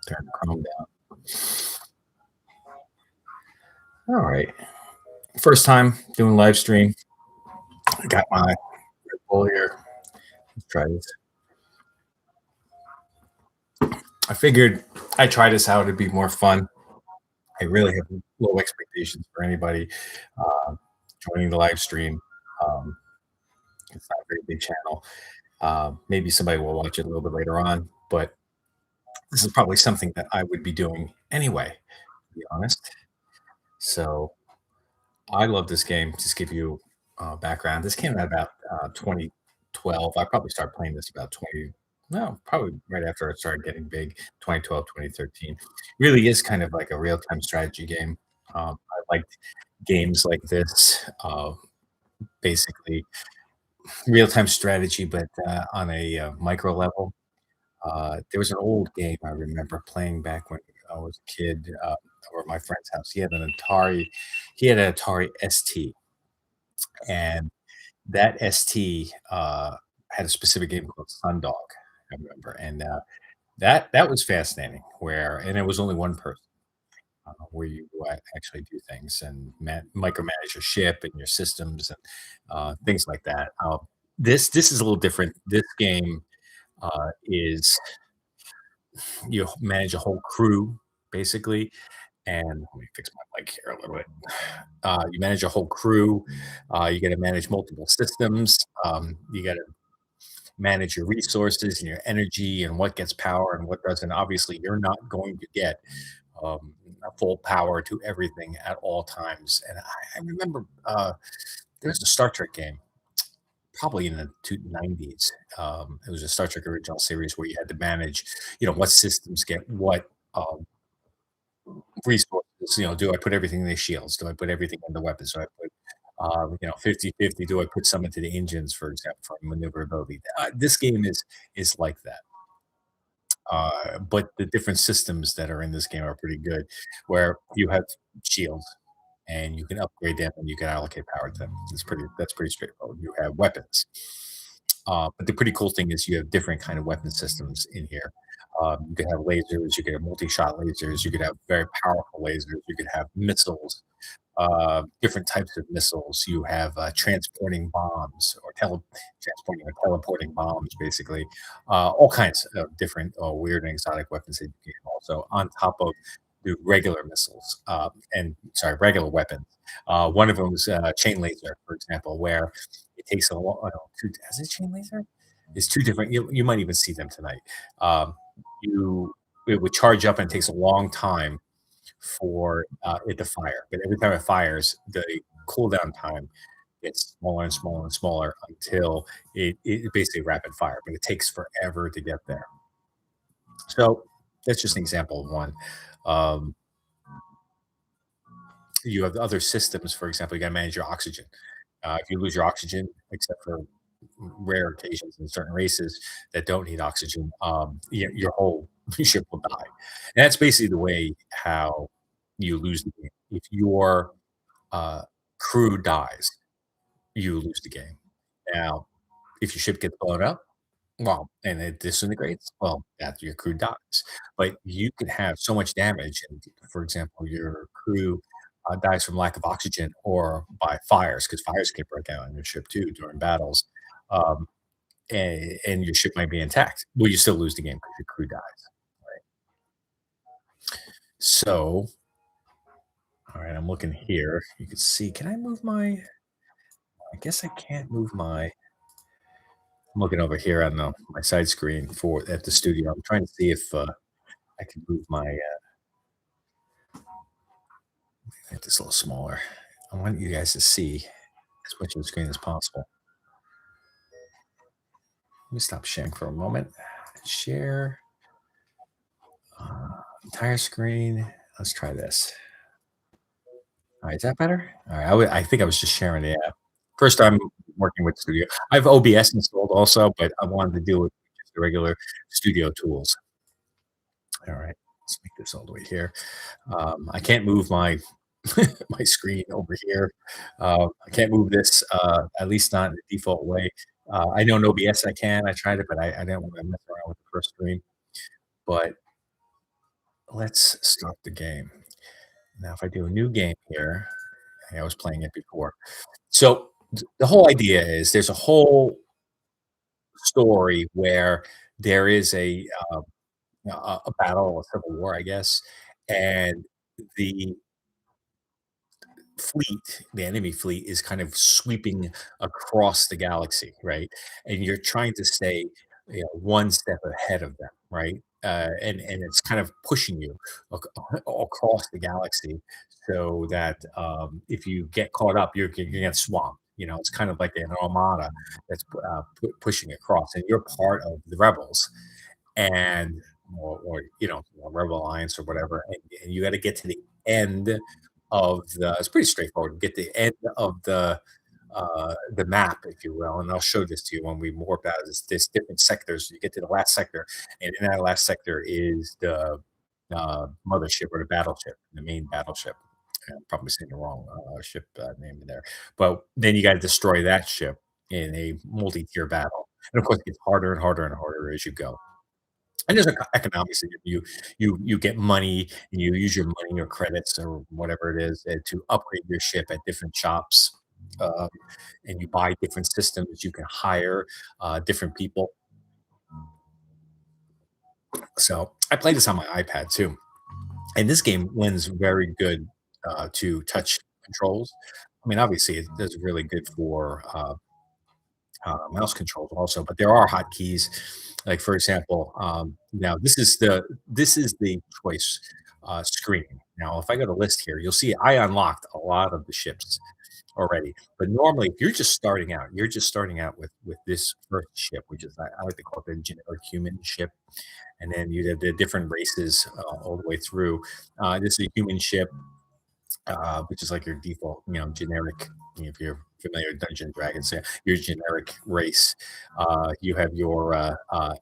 Turn Chrome down. All right. First time doing live stream. I got my Red Bull here. Let's try this. I figured I'd try this out. It'd be more fun. I really have low expectations for anybody joining the live stream. Um, it's not a very big channel. Maybe somebody will watch it a little bit later on, but this is probably something that I would be doing anyway, to be honest. So I love this game. Just give you background. This came out about 2012. I probably started playing this about 20, no, probably right after it started getting big, 2012, 2013. Really is kind of like a real time strategy game. I liked games like this, basically real time strategy, but on a micro level. There was an old game I remember playing back when I was a kid over at my friend's house. He had an Atari. He had an Atari ST, and that ST had a specific game called Sundog. I remember, and that was fascinating. And it was only one person where you actually do things and micromanage your ship and your systems and things like that. This is a little different. This game is you manage a whole crew basically, and let me fix my mic here a little bit. You manage a whole crew. You got to manage multiple systems. You got to manage your resources and your energy and what gets power and what doesn't. Obviously, you're not going to get a full power to everything at all times. And I remember there's a Star Trek game, probably in the 90s. It was a Star Trek original series where you had to manage, what systems get what resources. Do I put everything in the shields? Do I put everything in the weapons? Do I put 50-50? Do I put some into the engines, for example, for maneuverability? This game is like that. But the different systems that are in this game are pretty good, where you have shields and you can upgrade them and you can allocate power to them. That's pretty straightforward. You have weapons. But the pretty cool thing is you have different kind of weapon systems in here. You could have lasers, you could have multi-shot lasers, you could have very powerful lasers, you could have missiles, different types of missiles. You have transporting bombs or transporting or teleporting bombs, basically. All kinds of different weird and exotic weapons that you can also on top of the regular missiles and sorry, regular weapons. One of them is chain laser, for example, where it takes a long. Has it chain laser? It's two different. You might even see them tonight. Um, you it would charge up and it takes a long time for it to fire. But every time it fires, the cooldown time gets smaller and smaller and smaller until it basically rapid fire. But it takes forever to get there. So that's just an example of one. Um, you have other systems. For example, you got to manage your oxygen. If you lose your oxygen, except for rare occasions in certain races that don't need oxygen, your whole ship will die. And that's basically the way how you lose the game. If your uh, crew dies, you lose the game. Now, if your ship gets blown up, well, and it disintegrates, well, that your crew dies. But you can have so much damage, and for example, your crew dies from lack of oxygen or by fires, because fires can break out on your ship too during battles. Um, and your ship might be intact. Well, you still lose the game because your crew dies. Right? So, all right, I'm looking here. You can see. Can I move my? I guess I can't move my. I'm looking over here on my side screen for at the studio. I'm trying to see if I can move my. Make this a little smaller. I want you guys to see as much of the screen as possible. Let me stop sharing for a moment. Share entire screen. Let's try this. All right, is that better? All right, I think I was just sharing the app. First time working with Studio. I have OBS installed also, but I wanted to deal with just the regular Studio tools. All right, let's make this all the way here. I can't move my my screen over here. I can't move this, at least not in the default way. I know in OBS I can. I tried it, but I didn't want to mess around with the first screen. But let's start the game. Now, if I do a new game here, I was playing it before. So the whole idea is there's a whole story where there is a battle, a civil war, I guess, and the the enemy fleet is kind of sweeping across the galaxy, right? And you're trying to stay, one step ahead of them, right? And it's kind of pushing you across the galaxy so that if you get caught up, you get swamped. It's kind of like an armada that's pushing across, and you're part of the rebels, and Rebel Alliance or whatever, and you got to get to the end of the. It's pretty straightforward. Get the end of the map, if you will, and I'll show this to you when we warp out. There's different sectors. You get to the last sector, and in that last sector is the mothership or the battleship, the main battleship. I'm probably saying the wrong ship name in there, but then you got to destroy that ship in a multi-tier battle, and of course, it gets harder and harder and harder as you go. And there's economics in it. You get money and you use your money or credits or whatever it is to upgrade your ship at different shops, um, and you buy different systems. You can hire different people. So I play this on my iPad too, and this game lends very good to touch controls. I mean, obviously, it does really good for mouse controls also, but there are hotkeys. Like for example, now this is the choice screen. Now, if I go to list here, you'll see I unlocked a lot of the ships already. But normally, if you're just starting out with this first ship, which is I like to call it the generic human ship, and then you have the different races all the way through. This is a human ship which is like your default, generic. If you're familiar with Dungeons and Dragons, your generic race. You have your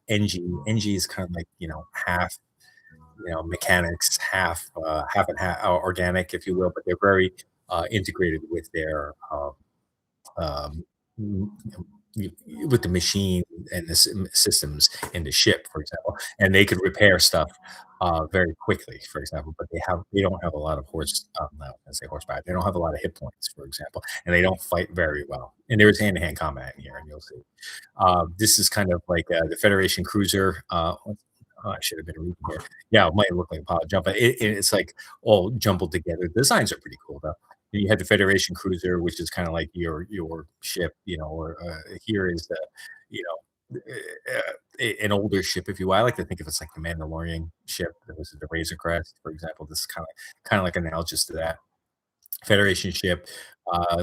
NG. NG is kind of like half mechanics, half and half organic, if you will, but they're very integrated with their um, m- with the machine and the systems in the ship, for example, and they could repair stuff very quickly, for example. But they don't have a lot of no, I say horsepower. They don't have a lot of hit points, for example, and they don't fight very well. And there is hand to hand combat in here, and you'll see. This is kind of like the Federation cruiser. I should have been reading here. Yeah, it might look like a pile of jump, but it's like all jumbled together. The designs are pretty cool, though. You had the Federation cruiser, which is kind of like your ship, or here is the, you an older ship, if you will. I like to think of it's like the Mandalorian ship. That was the Razor Crest, for example. This is kind of like analogous to that. Federation ship,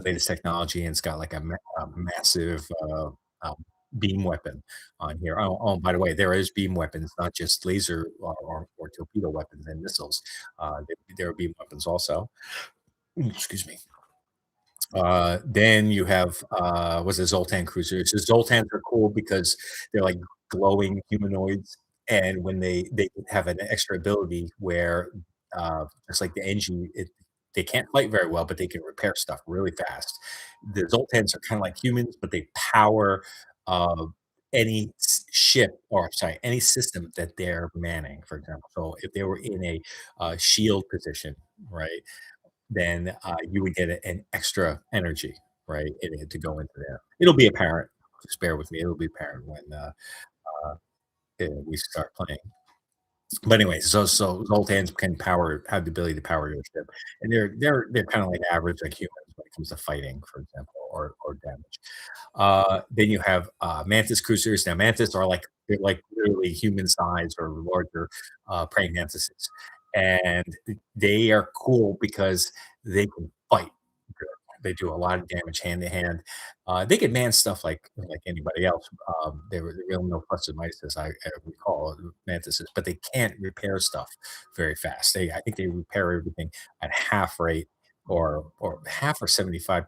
latest technology, and it's got like a massive um, beam weapon on here. By the way, there is beam weapons, not just laser or torpedo weapons and missiles. There are beam weapons also. Excuse me. Then you have was it Zoltan cruisers? So Zoltans are cool because they're like glowing humanoids, and when they have an extra ability where just like the engine, they can't fight very well, but they can repair stuff really fast. The Zoltans are kind of like humans, but they power uh, any ship, or I'm sorry, any system that they're manning. For example, so if they were in a shield position, right? Then you would get an extra energy, right, to go into there. It'll be apparent. Just bear with me. It'll be apparent when we start playing. But anyway, so Zoltans can have the ability to power your ship, and they're kind of like average like humans when it comes to fighting, for example, or damage. Then you have mantis cruisers. Now, mantis are like they're like literally human size or larger praying mantises, and they are cool because they can fight. Good. They do a lot of damage hand to hand. They can man stuff like anybody else. They were real no plus and minuses, I recall mantises, but they can't repair stuff very fast. I think they repair everything at half rate or half or 75%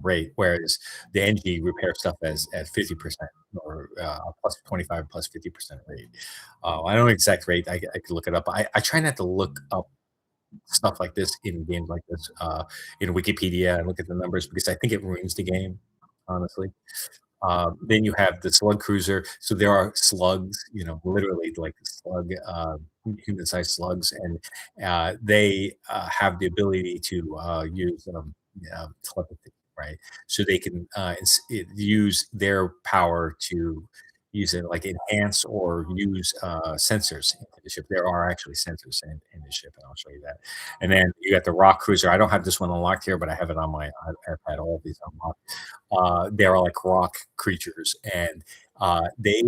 rate, whereas the NG repair stuff as at 50% or plus 25 plus 50% rate. I don't know exact rate. I could look it up. I try not to look up stuff like this in games like this in Wikipedia and look at the numbers because I think it ruins the game, honestly. Then you have the slug cruiser. So there are slugs, literally like slug. human-sized slugs, and they have the ability to use telepathy, right? So they can use their power to use it like enhance or use sensors into the ship. There are actually sensors in the ship, and I'll show you that. And then you got the rock cruiser. I don't have this one unlocked here, but I have it on my iPad. All of these unlocked. They're like rock creatures, and they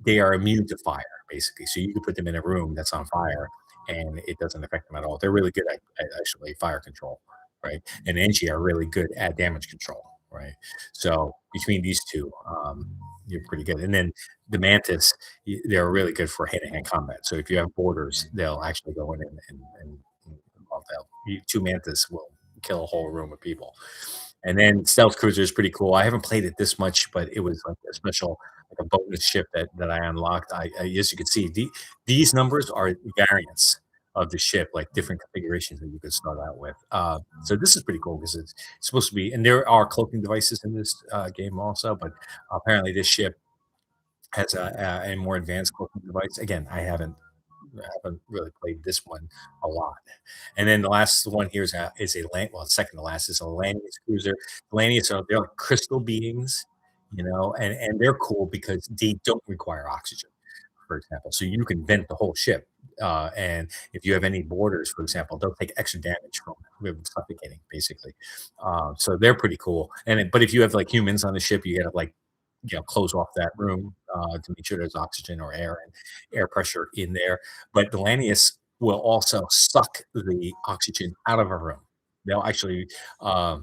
they are immune to fire, basically. So you can put them in a room that's on fire, and it doesn't affect them at all. They're really good at actually fire control, right? And Engie are really good at damage control, right? So between these two, you're pretty good. And then the Mantis, they're really good for hand-to-hand combat. So if you have borders, they'll actually go in and well, two Mantis will kill a whole room of people. And then Stealth Cruiser is pretty cool. I haven't played it this much, but it was like a special, like a bonus ship that I unlocked. As you can see, these numbers are variants of the ship, like different configurations that you could start out with. So this is pretty cool because it's supposed to be, and there are cloaking devices in this game also, but apparently this ship has a more advanced cloaking device. Again, I haven't really played this one a lot. And then the last one here is a land. Well, second to last is a Lanius cruiser. Lanius are they're like crystal beings, and they're cool because they don't require oxygen, for example. So you can vent the whole ship. And if you have any borders, for example, they'll take extra damage from suffocating, basically. So they're pretty cool. But if you have like humans on the ship, you gotta like close off that room to make sure there's oxygen or air and air pressure in there. But the Lanius will also suck the oxygen out of a room. They'll actually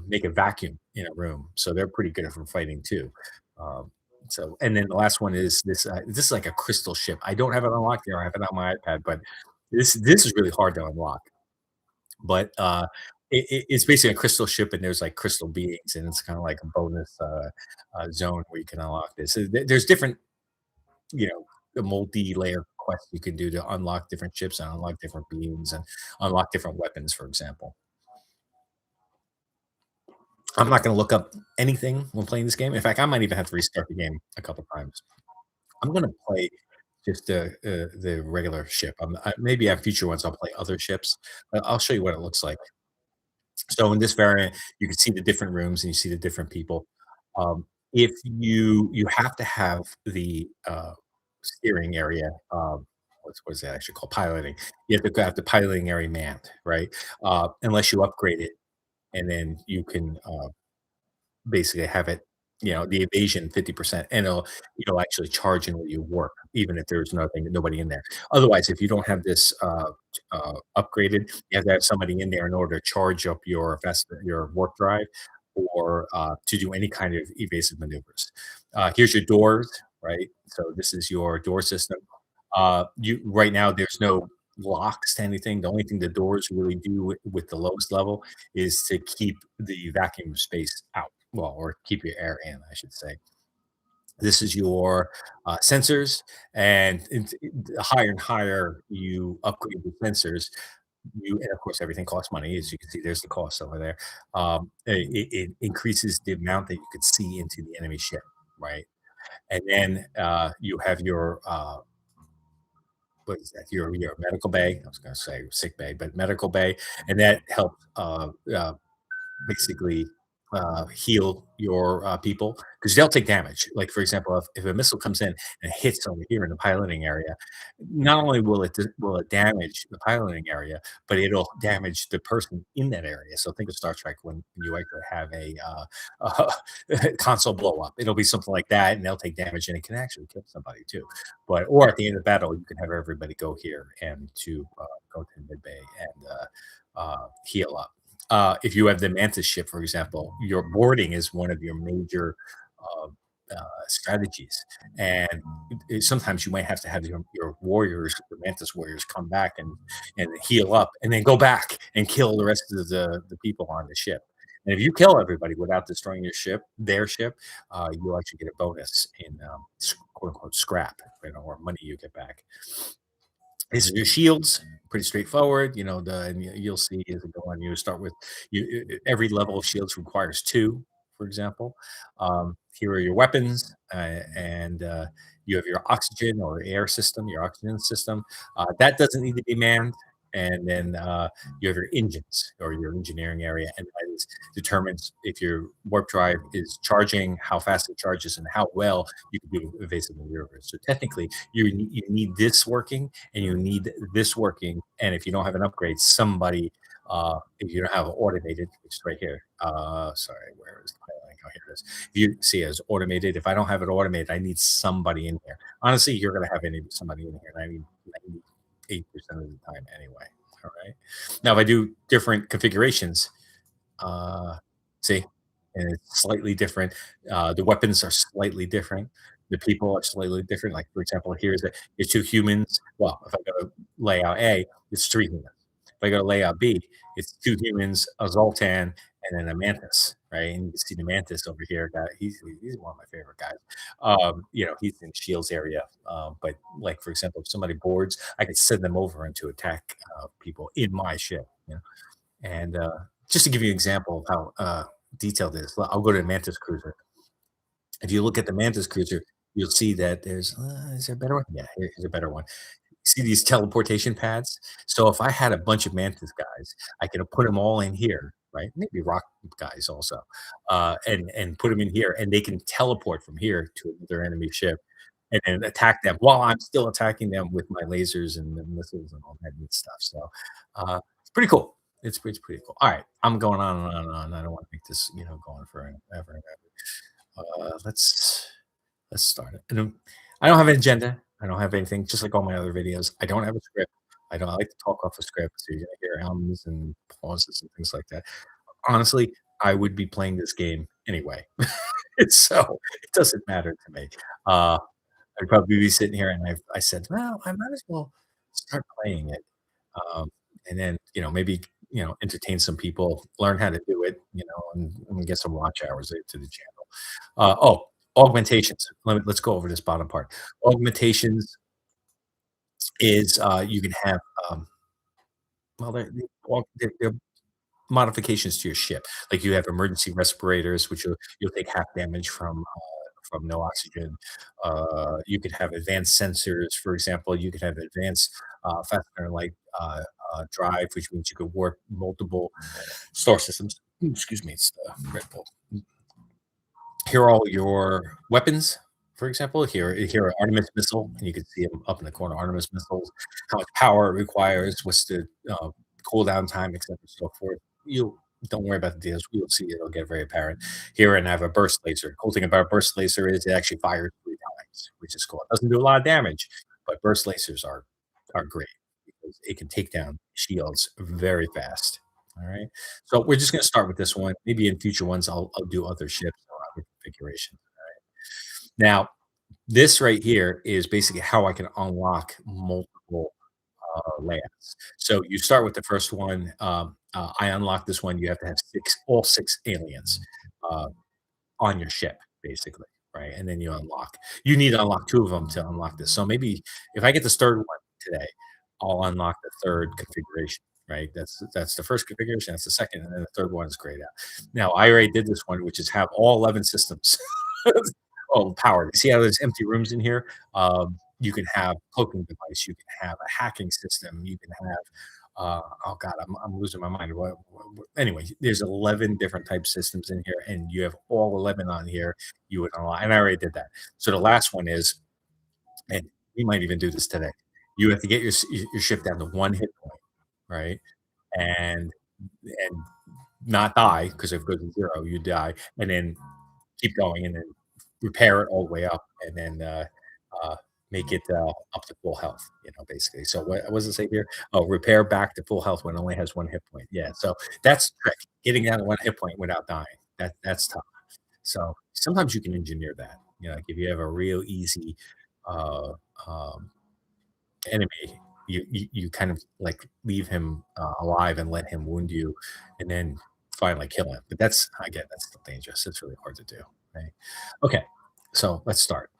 make a vacuum in a room, so they're pretty good for fighting too. And then the last one is this. This is like a crystal ship. I don't have it unlocked here. I have it on my iPad, but this is really hard to unlock. But it's basically a crystal ship, and there's like crystal beings, and it's kind of like a bonus zone where you can unlock this. So there's different, multi-layer quests you can do to unlock different ships and unlock different beings and unlock different weapons, for example. I'm not going to look up anything when playing this game. In fact, I might even have to restart the game a couple times. I'm going to play just the regular ship. Maybe on future ones I'll play other ships. But I'll show you what it looks like. So in this variant, you can see the different rooms and you see the different people. If you have to have the steering area, what is that actually called? Piloting. You have to have the piloting area manned, right? Unless you upgrade it, and then you can basically have it, the evasion 50%, and it'll actually charge and let you work, even if there's nobody in there. Otherwise, if you don't have this upgraded, you have to have somebody in there in order to charge up your warp drive or to do any kind of evasive maneuvers. Here's your doors, right? So this is your door system. You right now there's no locks to anything. The only thing the doors really do with the lowest level is to keep the vacuum space out. Well, or keep your air in, I should say. This is your sensors, and the higher and higher you upgrade the sensors, and of course everything costs money. As you can see, there's the cost over there. It increases the amount that you could see into the enemy ship, right? And then you have your what is that? Your medical bay. I was going to say sick bay, but medical bay, and that helps basically heal your people because they'll take damage. Like for example, if a missile comes in and hits over here in the piloting area, not only will it damage the piloting area, but it'll damage the person in that area. So think of Star Trek when you actually have console blow up. It'll be something like that, and they'll take damage, and it can actually kill somebody too. Or at the end of the battle, you can have everybody go here and to go to mid bay and heal up. If you have the Mantis ship, for example, your boarding is one of your major uh, strategies, and sometimes you might have to have your warriors, the Mantis warriors, come back and heal up, and then go back and kill the rest of the people on the ship. And if you kill everybody without destroying their ship, you'll actually get a bonus in quote unquote scrap, or money you get back. These are your shields, pretty straightforward. And you'll see as we go on. You start with every level of shields requires two, for example. Here are your weapons, and You have your oxygen or air system, your oxygen system, that doesn't need to be manned. And then you have your engines or your engineering area, and that is determines if your warp drive is charging, how fast it charges, and how well you can do evasive maneuvers. So technically, you need this working, and you need this working. And if you don't have an upgrade, somebody if you don't have automated, which is right here. Sorry, where is the pilot? Oh, here it is. If you see it as automated, if I don't have it automated, I need somebody in here. Honestly, you're going to have somebody in here. And I mean, 98% of the time anyway. All right. Now, if I do different configurations, uh, see, and it's slightly different. The weapons are slightly different. The people are slightly different. Like, for example, here's two humans. Well, if I go to layout A, it's three humans. If I go to layout B, it's two humans, a Zoltan, and then a Mantis, right? And you can see the Mantis over here. He's one of my favorite guys. He's in Shield's area. But like, for example, if somebody boards, I could send them over and to attack people in my ship. And just to give you an example of how detailed it is, I'll go to the Mantis Cruiser. If you look at the Mantis Cruiser, you'll see that is there a better one? Yeah, here's a better one. See these teleportation pads? So if I had a bunch of Mantis guys, I could have put them all in here, right? Maybe rock guys also, and put them in here, and they can teleport from here to another enemy ship and then attack them while I'm still attacking them with my lasers and the missiles and all that neat stuff. So it's pretty cool. It's pretty cool. All right, I'm going on and on and on. I don't want to make this going forever and ever. Let's start it. I don't have an agenda. I don't have anything. Just like all my other videos, I don't have a script. I like to talk off a script, so you're gonna hear ums and pauses and things like that. Honestly, I would be playing this game anyway, so it doesn't matter to me. Uh, I'd probably be sitting here, and I said, well, I might as well start playing it, um, and then maybe entertain some people, learn how to do it, and get some watch hours to the channel. Oh, augmentations. Let's go over this bottom part. Augmentations is you can have well they're modifications to your ship. Like you have emergency respirators, which you'll take half damage from no oxygen. You could have advanced sensors, for example. You could have advanced fastener light drive, which means you could warp multiple star systems. Excuse me, it's the Red Bull. Here are all your weapons. For example, here are Artemis missile, and you can see them up in the corner. Artemis missiles, how much power it requires, what's the cooldown time, etc. So forth. You don't worry about the details. You'll see it'll get very apparent. Here, and I have a burst laser. Cool thing about a burst laser is it actually fires 3 times, which is cool. It doesn't do a lot of damage, but burst lasers are great because it can take down shields very fast. All right. So we're just going to start with this one. Maybe in future ones, I'll do other ships or other configurations. All right. Now, this right here is basically how I can unlock multiple layouts. So you start with the first one. I unlock this one. You have to have all six aliens uh, on your ship, basically, right? And then you unlock. You need to unlock two of them to unlock this. So maybe if I get this third one today, I'll unlock the third configuration. Right, that's the first configuration. That's the second, and then the third one is grayed out. Now I already did this one, which is have all 11 systems all powered. You see how there's empty rooms in here? You can have cloaking device. You can have a hacking system. You can have oh god, I'm losing my mind. Anyway, there's 11 different type systems in here, and you have all 11 on here. You would unlock, and I already did that. So the last one is, and we might even do this today. You have to get your ship down to 1 hit point, right? And not die, because if it goes to 0, you die, and then keep going, and then repair it all the way up, and then uh, make it up to full health, basically. So what does it say here? Oh, repair back to full health when it only has 1 hit point. Yeah, so that's the trick. Getting down to 1 hit point without dying. That's tough. So sometimes you can engineer that. Like if you have a real easy uh, um, enemy, you kind of like leave him alive and let him wound you, and then finally kill him. But that's still dangerous. It's really hard to do. Right? Okay, so let's start.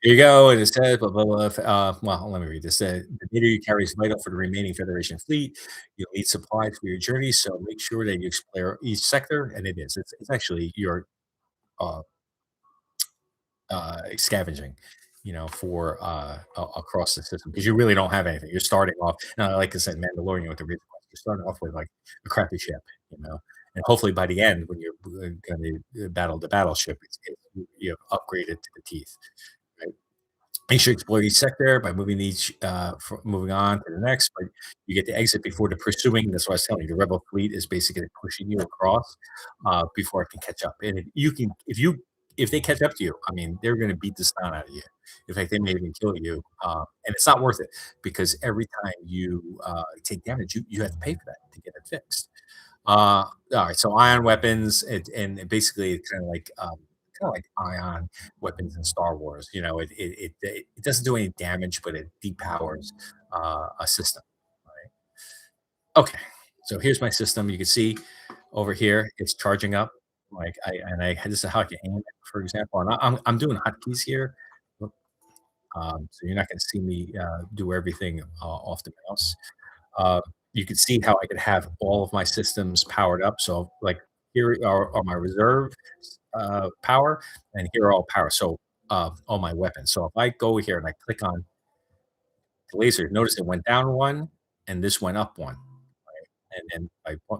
Here you go. And it says, blah, blah, blah. Well, let me read this. The data you carry is vital for the remaining Federation fleet. You'll need supplies for your journey, so make sure that you explore each sector. And it is. It's actually your uh, scavenging, for across the system because you really don't have anything. You're starting off, like I said, Mandalorian with the reason you're starting off with like a crappy ship, and hopefully by the end, when you're going to battle the battleship, you've upgraded to the teeth. Right? You should explore each sector by moving on to the next, but you get to exit before the pursuing. That's what I was telling you. The rebel fleet is basically pushing you across before it can catch up. And if they catch up to you, I mean, they're going to beat the sound out of you. In fact, they may even kill you, and it's not worth it because every time you take damage, you have to pay for that to get it fixed. All right, so ion weapons, and basically it's kind of like ion weapons in Star Wars. It doesn't do any damage, but it depowers a system. Right? Okay, so here's my system. You can see over here it's charging up. This is how I can aim it, for example. And I'm doing hotkeys here, so you're not going to see me do everything off the mouse. Uh, you can see how I could have all of my systems powered up. So, like, here are my reserve power, and here are all power. So, all my weapons. So, if I go here and I click on the laser, notice it went down one, and this went up one. Right? And then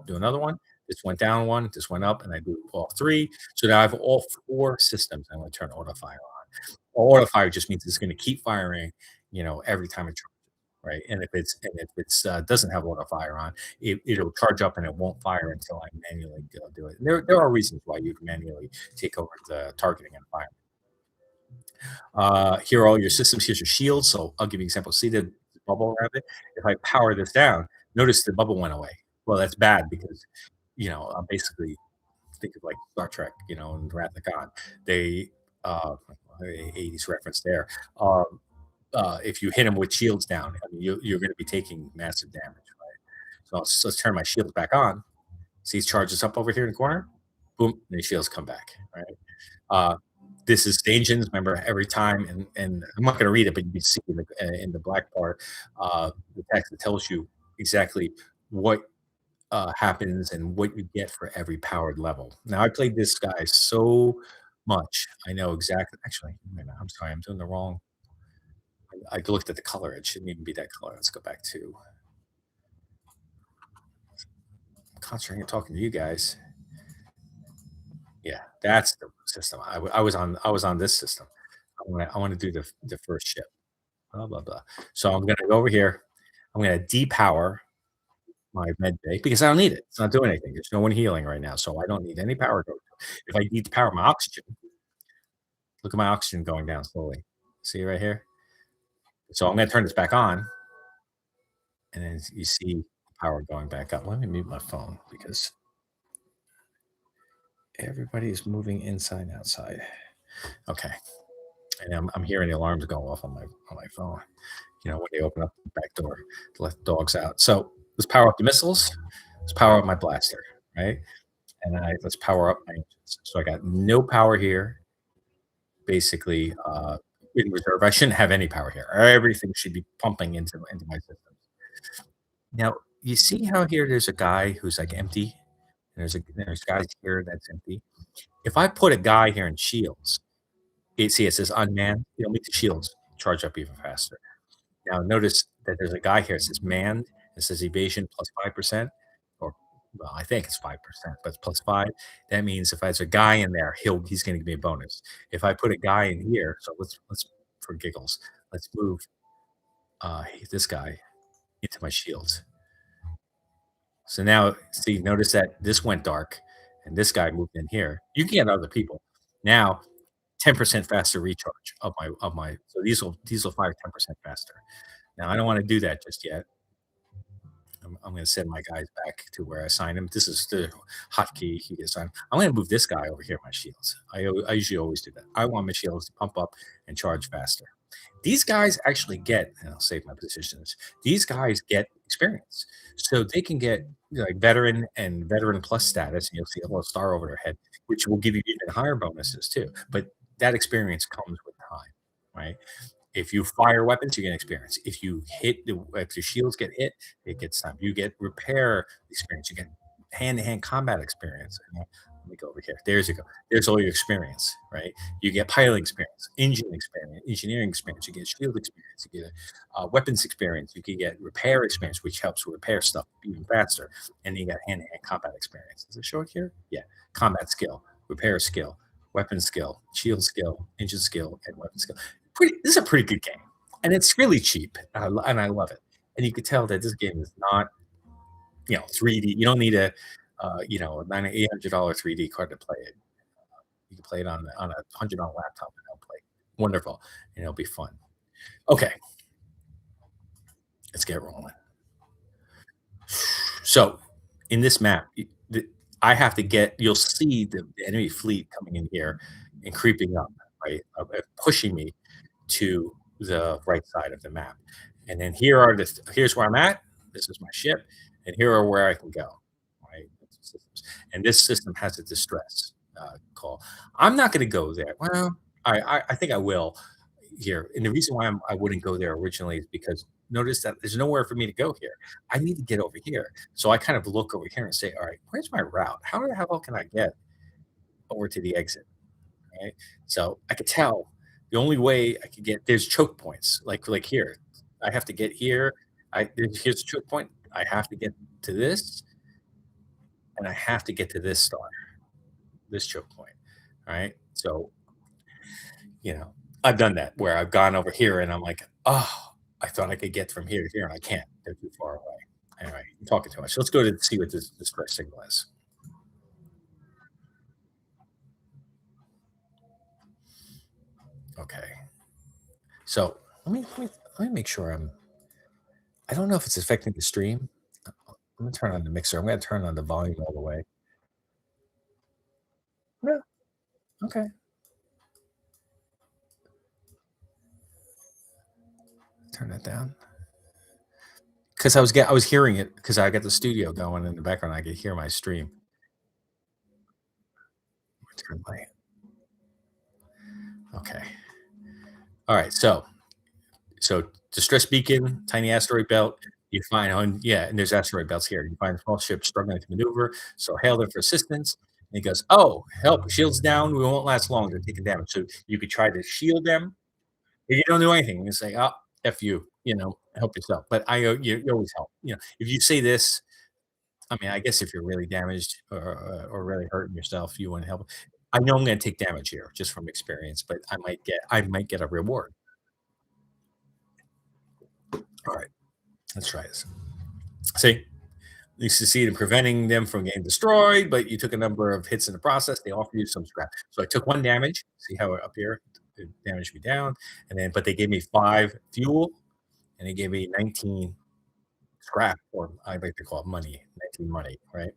do another one. This went down one. This went up, and I do all three. So now I have all four systems. I'm going to turn auto fire on. Auto fire just means it's going to keep firing, every time it right? And if it's doesn't have auto fire on, it'll charge up and it won't fire until I manually go do it. And there are reasons why you can manually take over the targeting and fire. Here are all your systems. Here's your shield. So I'll give you an example. See the bubble around it? If I power this down, notice the bubble went away. Well, that's bad because I'm basically think of like Star Trek, and Wrath of Khan. They 80s reference there. If you hit him with shields down, I mean, you're going to be taking massive damage, right? So let's turn my shields back on. See, it charges up over here in the corner. Boom, and the shields come back, right? Uh, this is Stanchions. Remember, every time, and I'm not going to read it, but you can see in the black part, the text that tells you exactly what happens and what you get for every powered level. Now, I played this guy so much, I know exactly. Actually, wait a minute, I'm sorry, I'm doing the wrong. I looked at the color. It shouldn't even be that color. Let's go back to concentrating and talking to you guys. Yeah, that's the system. I was on this system. I want to do the first ship. Blah blah blah. So I'm gonna go over here. I'm gonna depower my med bay because I don't need it. It's not doing anything. There's no one healing right now, so I don't need any power. If I depower my oxygen, look at my oxygen going down slowly. See right here. So I'm gonna turn this back on, and then you see power going back up. Let me mute my phone because everybody is moving inside and outside. Okay, and I'm hearing the alarms go off on my phone. When they open up the back door to let the dogs out. So let's power up the missiles. Let's power up my blaster, right? And let's power up my engines. So I got no power here. Basically, in reserve, I shouldn't have any power here. Everything should be pumping into my system. Now, you see how here there's a guy who's like empty, and there's guys here that's empty. If I put a guy here in shields, it says unmanned. It'll make the shields charge up even faster. Now, notice that there's a guy here that says manned. It says evasion plus 5%, or well, I think it's 5%, but it's plus 5. That means if there's a guy in there, he's going to give me a bonus. If I put a guy in here, so let's for giggles, let's move this guy into my shields. So now, see, notice that this went dark, and this guy moved in here. You can get other people. Now, 10% faster recharge of my. So these will fire 10% faster. Now I don't want to do that just yet. I'm going to send my guys back to where I signed him. This is the hotkey he is on. I'm going to move this guy over here. My shields. I usually always do that. I want my shields to pump up and charge faster. These guys actually get, and I'll save my positions. These guys get experience, so they can get like veteran and veteran plus status, and you'll see a little star over their head, which will give you even higher bonuses too. But that experience comes with time, right? If you fire weapons, you get experience. If your shields get hit, it gets time. You get repair experience. You get hand-to-hand combat experience. Let me go over here. There's you go. There's all your experience, right? You get pilot experience, engine experience, engineering experience. You get shield experience. You get weapons experience. You can get repair experience, which helps repair stuff even faster. And you got hand-to-hand combat experience. Is it short here? Yeah. Combat skill, repair skill, weapon skill, shield skill, engine skill, and weapon skill. This is a pretty good game, and it's really cheap, and I love it. And you could tell that this game is not 3D. You don't need a $800 3D card to play it. You can play it on a $100 laptop and it'll play wonderful, and it'll be fun. Okay, let's get rolling. So, in this map, I have to get. You'll see the enemy fleet coming in here and creeping up, right, pushing me to the right side of the map. And then here's where I'm at. This is my ship, and here are where I can go. Right, and this system has a distress call. I'm not going to go there. Well, I think I will here, and the reason why I wouldn't go there originally is because notice that there's nowhere for me to go here. I need to get over here, so I kind of look over here and say, all right, where's my route? How the hell can I get over to the exit? Right. So I could tell the only way I could get there's choke points like here. I have to get here. Here's a choke point. I have to get to this, and I have to get to this star, this choke point. All right. So I've done that where I've gone over here and I'm like, oh, I thought I could get from here to here, and I can't. They're too far away. Anyway, I'm talking too much. Let's go to see what this first signal is. Okay. So let me make sure I don't know if it's affecting the stream. I'm gonna turn on the mixer. I'm gonna turn on the volume all the way. No. Okay. Turn that down. Because I was hearing it because I got the studio going in the background. I could hear my stream. Turn my Okay. All right. So distress beacon, tiny asteroid belt. You find on and there's asteroid belts here. You find small ships struggling to maneuver. So hail them for assistance. And he goes, "Oh, help! Shields down. We won't last long. They're taking damage." So you could try to shield them. If you don't do anything, you say, "Oh, f you." Help yourself. But you always help. If you say this, I mean, I guess if you're really damaged or really hurting yourself, you want to help. I know I'm going to take damage here just from experience, but I might get a reward. All right, let's try this. See, you succeed in preventing them from getting destroyed, but you took a number of hits in the process. They offer you some scrap. So I took one damage. See how up here it damaged me down, but they gave me 5 fuel, and they gave me 19 scrap, or I like to call it money, 19 money, right?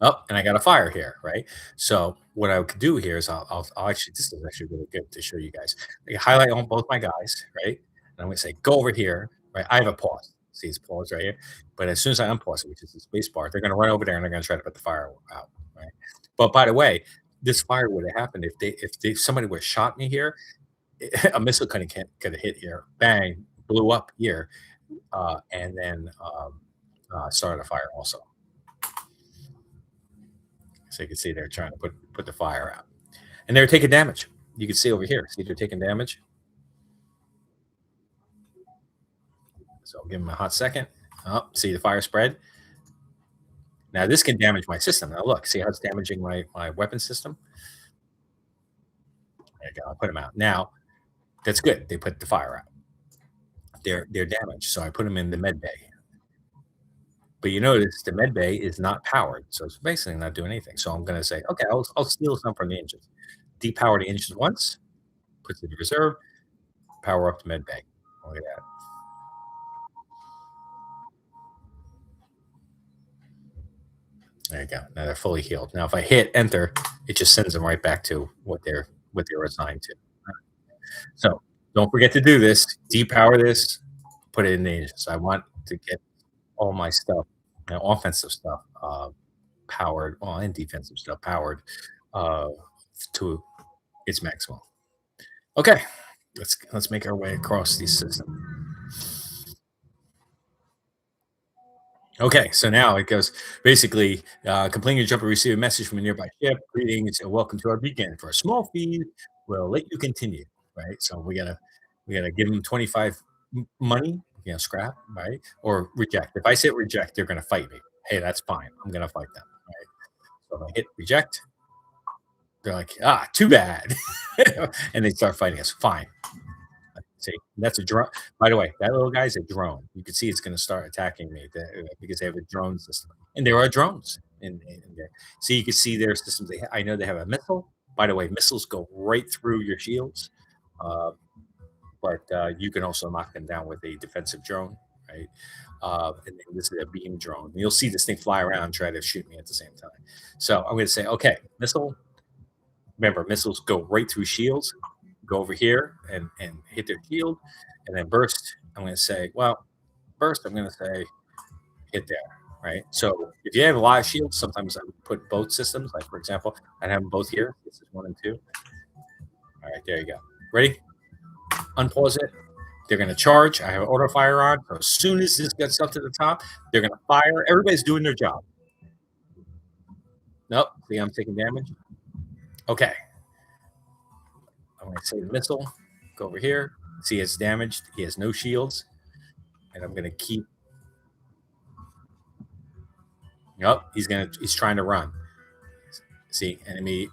Oh, and I got a fire here, right? So what I could do here is I'll actually this is actually really good to show you guys. I highlight on both my guys, right? And I'm gonna say go over here, right? I have a pause. See his pause right here. But as soon as I unpause it, which is the space bar, they're gonna run over there and they're gonna try to put the fire out, right? But by the way, this fire would have happened if somebody would have shot me here, a missile could have hit here, bang, blew up here, and then started a fire also. So you can see they're trying to put the fire out, and they're taking damage. You can see over here. See they're taking damage. So I'll give them a hot second. Oh, see the fire spread. Now this can damage my system. Now look, see how it's damaging my weapon system. There you go. I put them out. Now that's good. They put the fire out. They're damaged. So I put them in the med bay. But you notice the med bay is not powered, so it's basically not doing anything. So I'm going to say, okay, I'll steal some from the engines. Depower the engines once, put it in reserve, power up the med bay. Look at that. There you go. Now they're fully healed. Now if I hit enter, it just sends them right back to what they're assigned to. So don't forget to do this. Depower this, put it in the engines. I want to get all my stuff, offensive stuff, powered, and defensive stuff powered to its maximum. Okay, let's make our way across the system. Okay, so now it goes basically, complaining your jumper received a message from a nearby ship. Greetings and welcome to our beacon. For a small fee, we'll let you continue. Right. So we gotta give them 25 money, scrap, right? Or reject. If I say reject, they're gonna fight me. Hey, that's fine. I'm gonna fight them. Right. So if I hit reject, they're like, too bad. And they start fighting us. Fine. See, that's a drone. By the way, that little guy's a drone. You can see it's going to start attacking me because they have a drone system, and there are drones in there. So you can see their systems. I know they have a missile. By the way, missiles go right through your shields, uh, but you can also knock them down with a defensive drone, right? And then this is a beam drone. You'll see this thing fly around and try to shoot me at the same time. So I'm going to say, okay, missile. Remember, missiles go right through shields. Go over here and hit their shield, and then burst. I'm going to say, well, burst. I'm going to say hit there, right? So if you have a lot of shields, sometimes I would put both systems. Like for example, I'd have them both here. This is 1 and 2. All right, there you go. Ready? Unpause it. They're going to charge. I have auto fire on. So as soon as this gets up to the top, they're going to fire. Everybody's doing their job. Nope. See, I'm taking damage. Okay. I'm going to say the missile. Go over here. See, it's damaged. He has no shields. And I'm going to keep. Yep. He's trying to run. See, enemy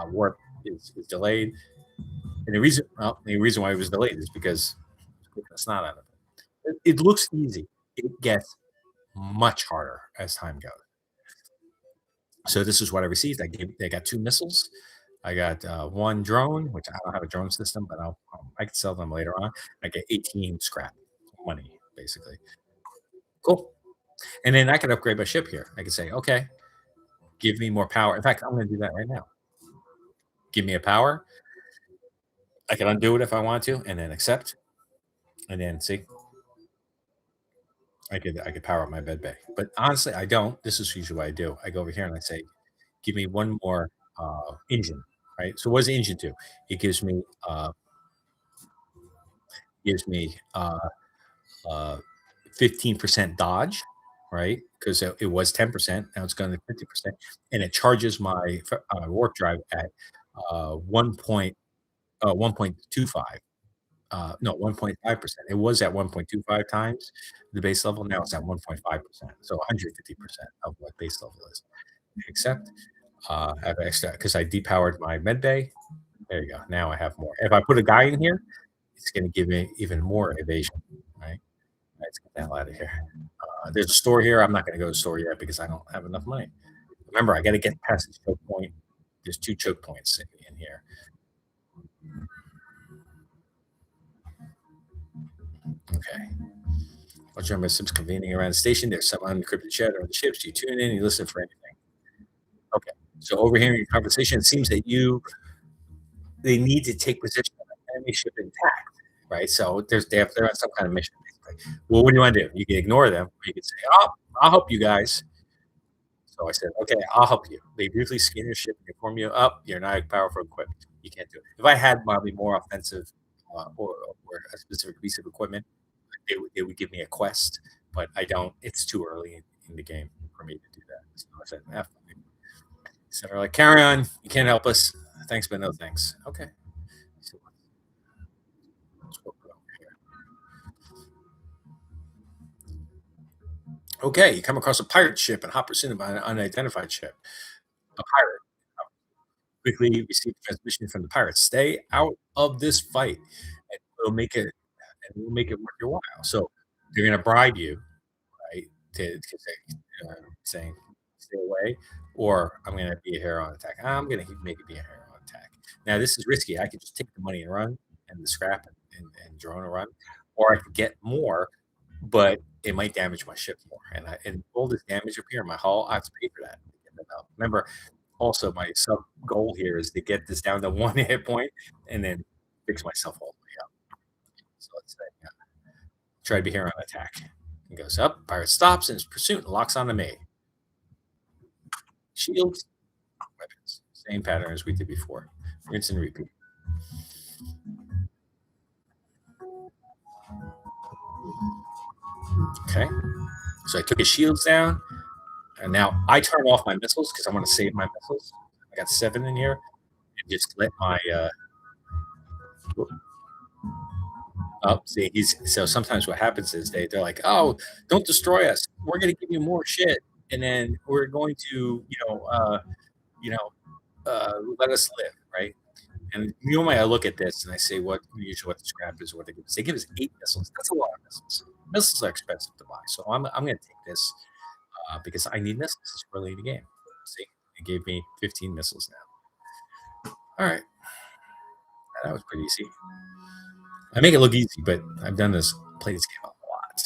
warp is delayed. And the reason why it was delayed is because it's not out of it. It looks easy. It gets much harder as time goes. So this is what I received. They got 2 missiles. I got one drone, which I don't have a drone system, but I can sell them later on. I get 18 scrap money, basically. Cool. And then I can upgrade my ship here. I can say, okay, give me more power. In fact, I'm going to do that right now. Give me a power. I can undo it if I want to, and then accept. And then see, I could power up my med bay. But honestly, I don't. This is usually what I do. I go over here and I say, give me one more engine. Right. So what does the engine do? It gives me uh, 15% dodge, right? Because it was 10%. Now it's going to 50%, and it charges my warp drive at 1.25. No, 1.5%. It was at 1.25 times the base level. Now it's at 1.5%. So 150% of what base level is. Except I have extra because I depowered my med bay. There you go. Now I have more. If I put a guy in here, it's going to give me even more evasion. Right? Let's get the hell out of here. There's a store here. I'm not going to go to the store yet because I don't have enough money. Remember, I got to get past this choke point. There's 2 choke points in here. Okay. Watch remember Sims convening around the station. There's some unencrypted chat on the ships. You tune in, you listen for anything. Okay. So overhearing your conversation, it seems that they need to take position on the enemy ship intact, right? So they're on some kind of mission. Basically. Well, what do you want to do? You can ignore them, or you can say, "Oh, I'll help you guys." So I said, "Okay, I'll help you." They briefly scan your ship and inform you, "Up, you're not powerful equipped. You can't do it." If I had probably more offensive or a specific piece of equipment, they would give me a quest, but I don't. It's too early in the game for me to do that. So I said, so they're like, carry on. You can't help us. Thanks, but no thanks. Okay. So let's go over here. Okay, you come across a pirate ship and hop pursuit by an unidentified ship. A pirate quickly received transmission from the pirates. Stay out of this fight, and we'll make it worth your while. So they're going to bribe you, right? To say, saying stay away, or I'm going to be a hero on attack. I'm going to make it be a hero on attack. Now this is risky. I could just take the money and run, and the scrap and drone and run, or I could get more, but it might damage my ship more. And all this damage up here in my hull, I have to pay for that. To get that out. Remember, also my sub goal here is to get this down to 1 hit point and then fix myself all the way up. So let's say try to be here on attack. He goes up, pirate stops in his pursuit and locks onto me. Shields, weapons. Same pattern as we did before. Rinse and repeat. Okay. So I took his shields down, and now I turn off my missiles because I want to save my missiles. I got 7 in here, and just let my oh, see, he's so sometimes what happens is they're like, "Oh, don't destroy us. We're going to give you more shit, and then we're going to, you know, let us live, right?" And normally I look at this and I say, "What usually what the scrap is? What they give us? They give us 8 missiles. That's a lot of missiles. Missiles are expensive to buy, so I'm going to take this because I need missiles. It's early in the game. See, it gave me 15 missiles now. All right, that was pretty easy. I make it look easy, but I've done this, played this game a lot.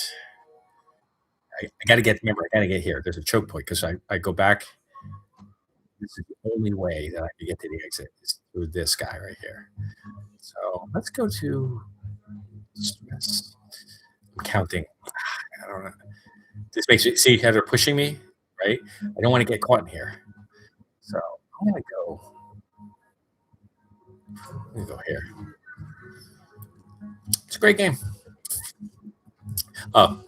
I got to get. Remember, I got to get here. There's a choke point because I go back. This is the only way that I can get to the exit is through this guy right here. So let's go to stress. I'm counting. I don't know. This makes me see how they're pushing me, right? I don't want to get caught in here. So I'm gonna go. Let me go here. It's a great game.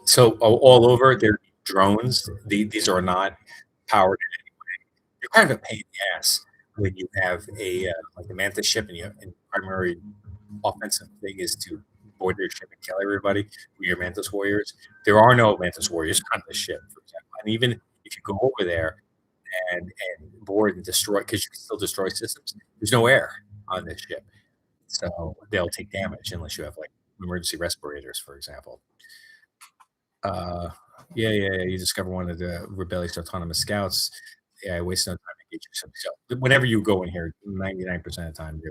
So all over they're drones. These are not powered in any way. You're kind of a pain in the ass when you have a like a Mantis ship and and primary offensive thing is to board your ship and kill everybody with your Mantis warriors. There are no Mantis warriors on the ship, for example. And even if you go over there and board and destroy, because you can still destroy systems, there's no air on this ship. So they'll take damage unless you have like emergency respirators, for example. Uh, yeah. You discover one of the rebellious autonomous scouts. Yeah, waste no time to engage yourself. So whenever you go in here, 99% of the time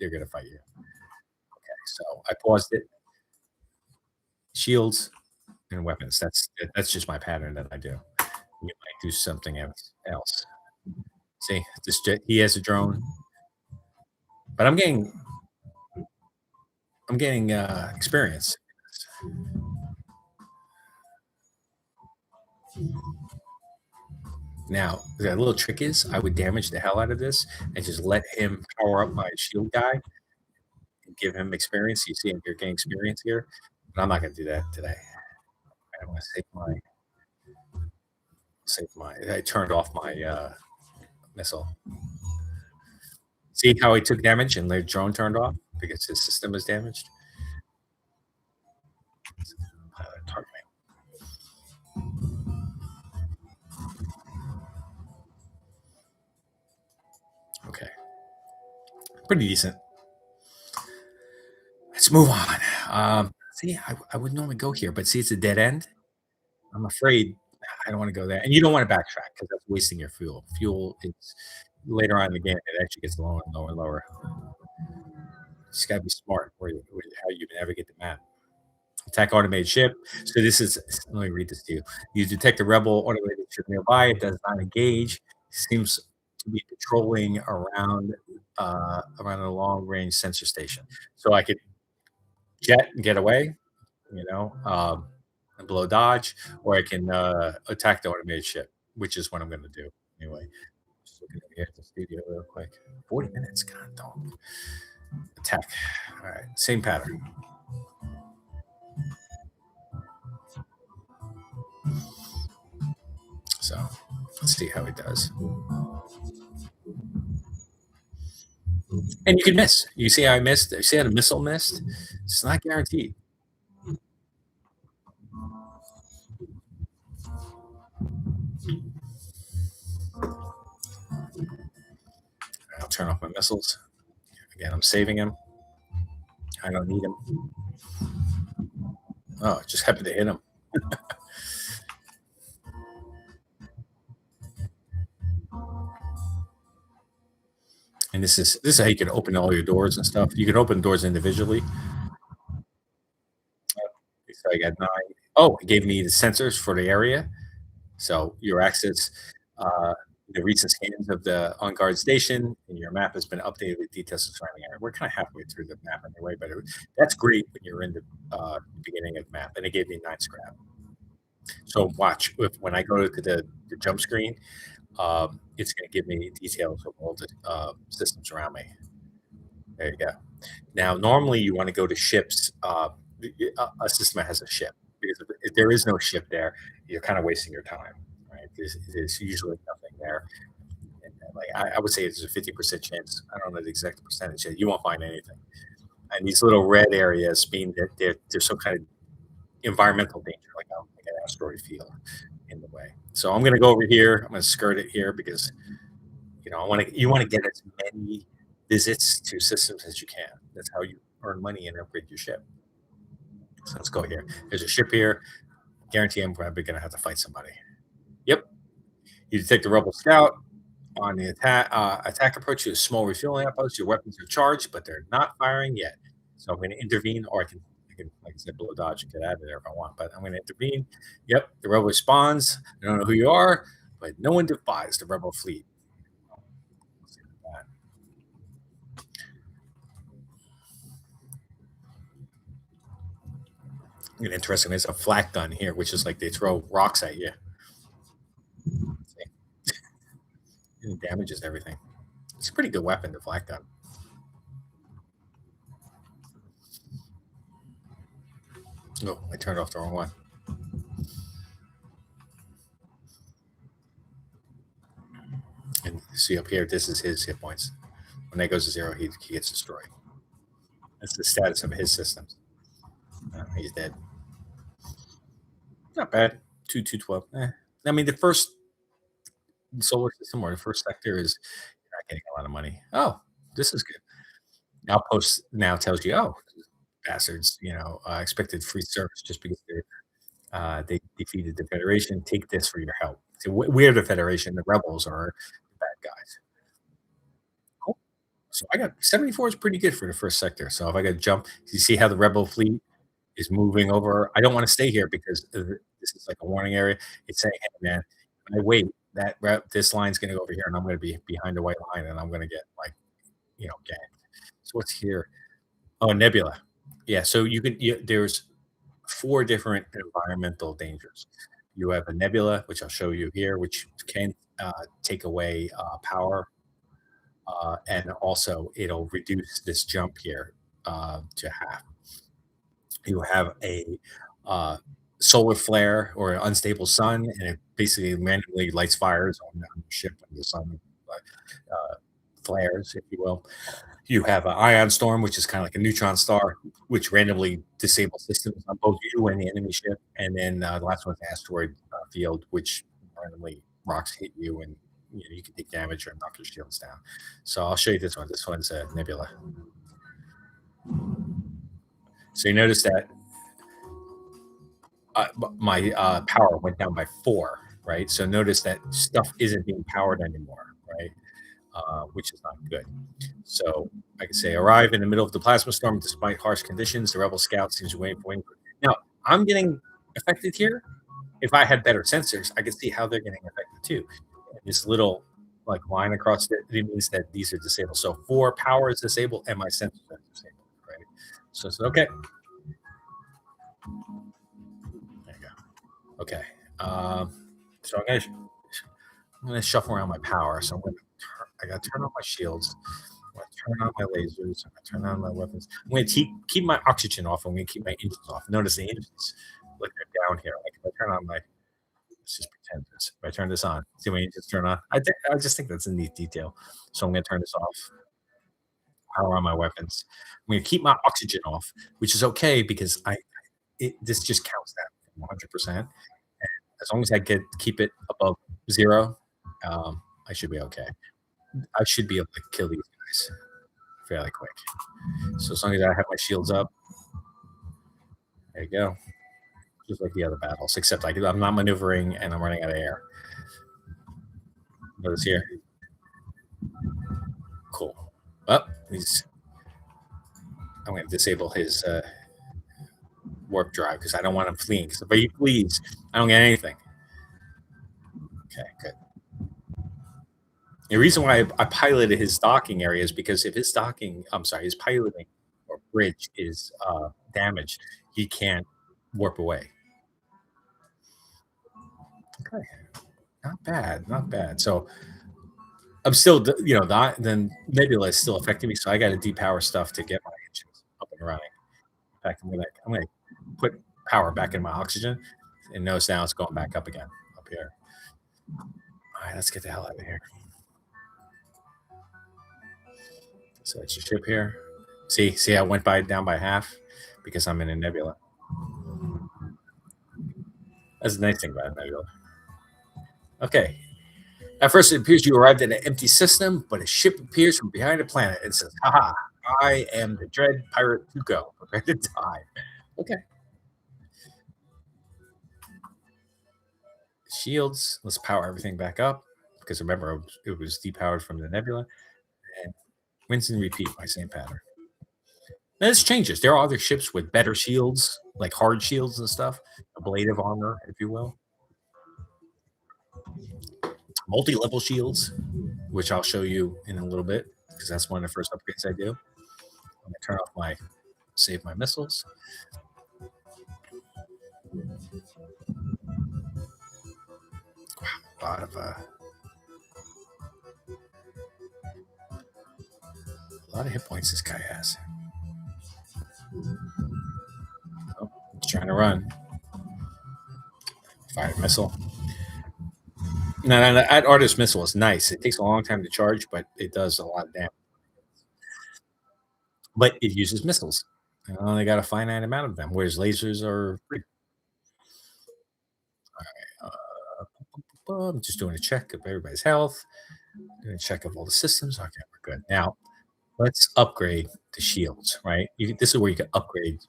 they're gonna fight you. Okay, so I paused it. Shields and weapons. That's just my pattern that I do. You might do something else. See, he has a drone, but I'm getting experience. Now, the little trick is I would damage the hell out of this and just let him power up my shield guy and give him experience. You see, you're getting experience here, but I'm not going to do that today. I want to save my. I turned off my missile. See how he took damage and the drone turned off because his system was damaged. Target me. Okay, pretty decent. Let's move on. See, I would normally go here, but see, it's a dead end. I'm afraid I don't want to go there, and you don't want to backtrack because that's wasting your fuel. Fuel, it's later on in the game, it actually gets lower and lower and lower. You just gotta be smart where how you navigate the map. Attack automated ship. So this is. Let me read this to you. You detect a rebel automated ship nearby. It does not engage. Seems to be patrolling around a long range sensor station. So I could jet and get away, you know, and blow dodge, or I can attack the automated ship, which is what I'm going to do anyway. Just looking at the studio real quick. 40 minutes. God, don't attack. All right, same pattern. So let's see how he does. And you can miss. You see how I missed? You see how the missile missed? It's not guaranteed. I'll turn off my missiles. Again, I'm saving him. I don't need him. Oh, just happened to hit him. And this is how you can open all your doors and stuff. You can open doors individually. So I got 9. Oh, it gave me the sensors for the area. So your access, the recent scans of the on guard station, and your map has been updated with details of surrounding area. We're kind of halfway through the map anyway, but that's great when you're in the beginning of the map. And it gave me 9 scrap. So watch when I go to the jump screen, it's going to give me details of all the systems around me. There you go. Now, normally you want to go to ships. A system that has a ship because if there is no ship there, you're kind of wasting your time, right? There's usually nothing there. And like I would say there's a 50% chance. I don't know the exact percentage yet. You won't find anything. And these little red areas mean that there's some kind of environmental danger, like an asteroid field in the way. So I'm going to go over here. I'm going to skirt it here because you want to get as many visits to systems as you can. That's how you earn money and upgrade your ship. So let's go here. There's a ship here. Guarantee I'm probably going to have to fight somebody. Yep. You detect a rebel scout on the attack approach. You have small refueling outposts. Your weapons are charged, but they're not firing yet. So I'm going to intervene, or I can, like I said, blow dodge and get out of there if I want. But I'm going to intervene. Yep. The rebel responds. I don't know who you are, but no one defies the rebel fleet. And interesting, there's a flak gun here, which is like they throw rocks at you. It damages everything. It's a pretty good weapon, the flak gun. Oh, I turned off the wrong one. And see up here, this is his hit points. When that goes to 0, he gets destroyed. That's the status of his systems. He's dead. Not bad. 212. I mean, the first solar system or the first sector is you're not getting a lot of money. Oh, this is good. Outpost now tells you, oh, bastards, expected free service just because they defeated the Federation. Take this for your help. So we're the Federation. The rebels are the bad guys. Cool. So I got 74 is pretty good for the first sector. So if I got to jump, you see how the rebel fleet is moving over. I don't want to stay here because this is like a warning area. It's saying, hey man, when I wait, this line's going to go over here, and I'm going to be behind the white line, and I'm going to get ganked. So what's here? Oh, nebula. Yeah. So there's 4 different environmental dangers. You have a nebula, which I'll show you here, which can take away power, and also it'll reduce this jump here to half. You have a solar flare or an unstable sun, and it basically randomly lights fires on the ship when the sun flares, if you will. You have an ion storm, which is kind of like a neutron star, which randomly disables systems on both you and the enemy ship. And then the last one's asteroid field, which randomly rocks hit you, and you can take damage or knock your shields down. So I'll show you this one. This one's a nebula. So you notice that my power went down by 4, right? So notice that stuff isn't being powered anymore, right? Which is not good. So I can say, arrive in the middle of the plasma storm despite harsh conditions. The rebel scout seems waiting for wind. Now, I'm getting affected here. If I had better sensors, I could see how they're getting affected too. This little line across it means that these are disabled. So 4 power is disabled, and my sensors are disabled, right? So it's okay. There you go. Okay. So I'm gonna shuffle around my power. So I gotta turn on my shields. I'm gonna turn on my lasers. I'm gonna turn on my weapons. I'm gonna keep my oxygen off. I'm gonna keep my engines off. Notice the engines look down here. Like if I turn on let's just pretend this. If I turn this on, see when you just turn on. I just think that's a neat detail. So I'm gonna turn this off. Power on my weapons. I'm gonna keep my oxygen off, which is okay because this just counts that 100%. As long as I keep it above 0, I should be okay. I should be able to kill these guys fairly quick. So as long as I have my shields up, there you go. Just like the other battles, except I'm not maneuvering and I'm running out of air. Notice here. Cool. Well, I'm going to disable his warp drive because I don't want him fleeing. Because if he flees, I don't get anything. Okay, good. The reason why I piloted his docking area is because if his piloting or bridge is damaged, he can't warp away. Okay, not bad. So I'm still, then nebula is still affecting me, so I got to depower stuff to get my engines up and running. In fact, I'm gonna put power back in my oxygen, and notice now it's going back up again up here. All right, let's get the hell out of here. So it's your ship here. See, I went down by half because I'm in a nebula. That's the nice thing about a nebula. Okay. At first, it appears you arrived at an empty system, but a ship appears from behind a planet and says, "Haha, I am the dread pirate Tuco. Prepare to die." Okay. Shields. Let's power everything back up because remember, it was depowered from the nebula. And rinse and repeat my same pattern. Now, this changes. There are other ships with better shields, like hard shields and stuff, ablative armor, if you will, multi-level shields, which I'll show you in a little bit because that's one of the first upgrades I do. I'm gonna turn off my save my missiles. Wow, a lot of hit points this guy has. Oh, he's trying to run. Fire missile. No, that artist missile is nice. It takes a long time to charge, but it does a lot of damage. But it uses missiles. And I only got a finite amount of them, whereas lasers are free. I'm just doing a check of everybody's health, doing a check of all the systems. Okay, we're good. Now, let's upgrade the shields, right? This is where you can upgrade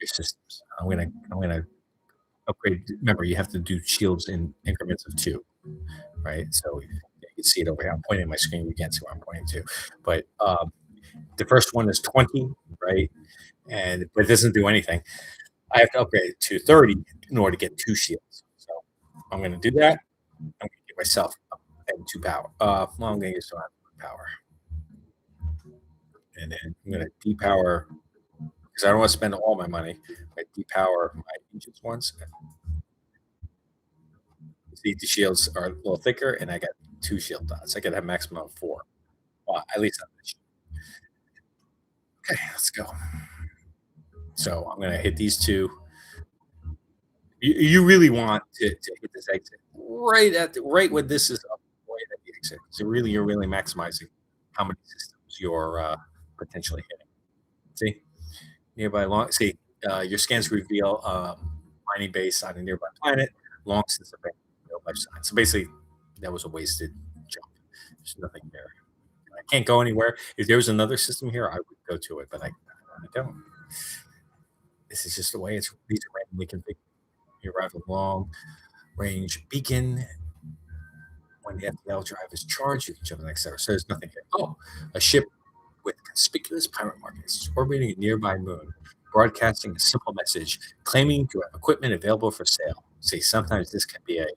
your systems. I'm gonna upgrade. Remember, you have to do shields in increments of 2, right? So you can see it over here. I'm pointing at my screen. You can't see what I'm pointing to, but the first one is 20, right? But it doesn't do anything. I have to upgrade it to 30 in order to get 2 shields. So I'm going to do that. I'm going to give myself two power. Well, I'm going to use power, and then I'm going to depower because I don't want to spend all my money. I depower my engines once. See, the shields are a little thicker, and I got 2 shield dots. I could have maximum of 4. Well, at least on this. Okay, let's go. So I'm going to hit these 2. You really want to hit this exit right when this is up, right at the exit. So really, you're really maximizing how many systems you're potentially hitting. See, nearby long. See, your scans reveal mining base on a nearby planet, long since abandoned life sign. So basically, that was a wasted jump. There's nothing there. I can't go anywhere. If there was another system here, I would go to it, but I don't. This is just the way it's. These are randomly configured. You arrive at long range beacon. When the FTL drive is charged, you can jump to the next server. So there's nothing here. Oh, a ship with conspicuous pirate markings orbiting a nearby moon, broadcasting a simple message claiming to have equipment available for sale. See, sometimes this can be a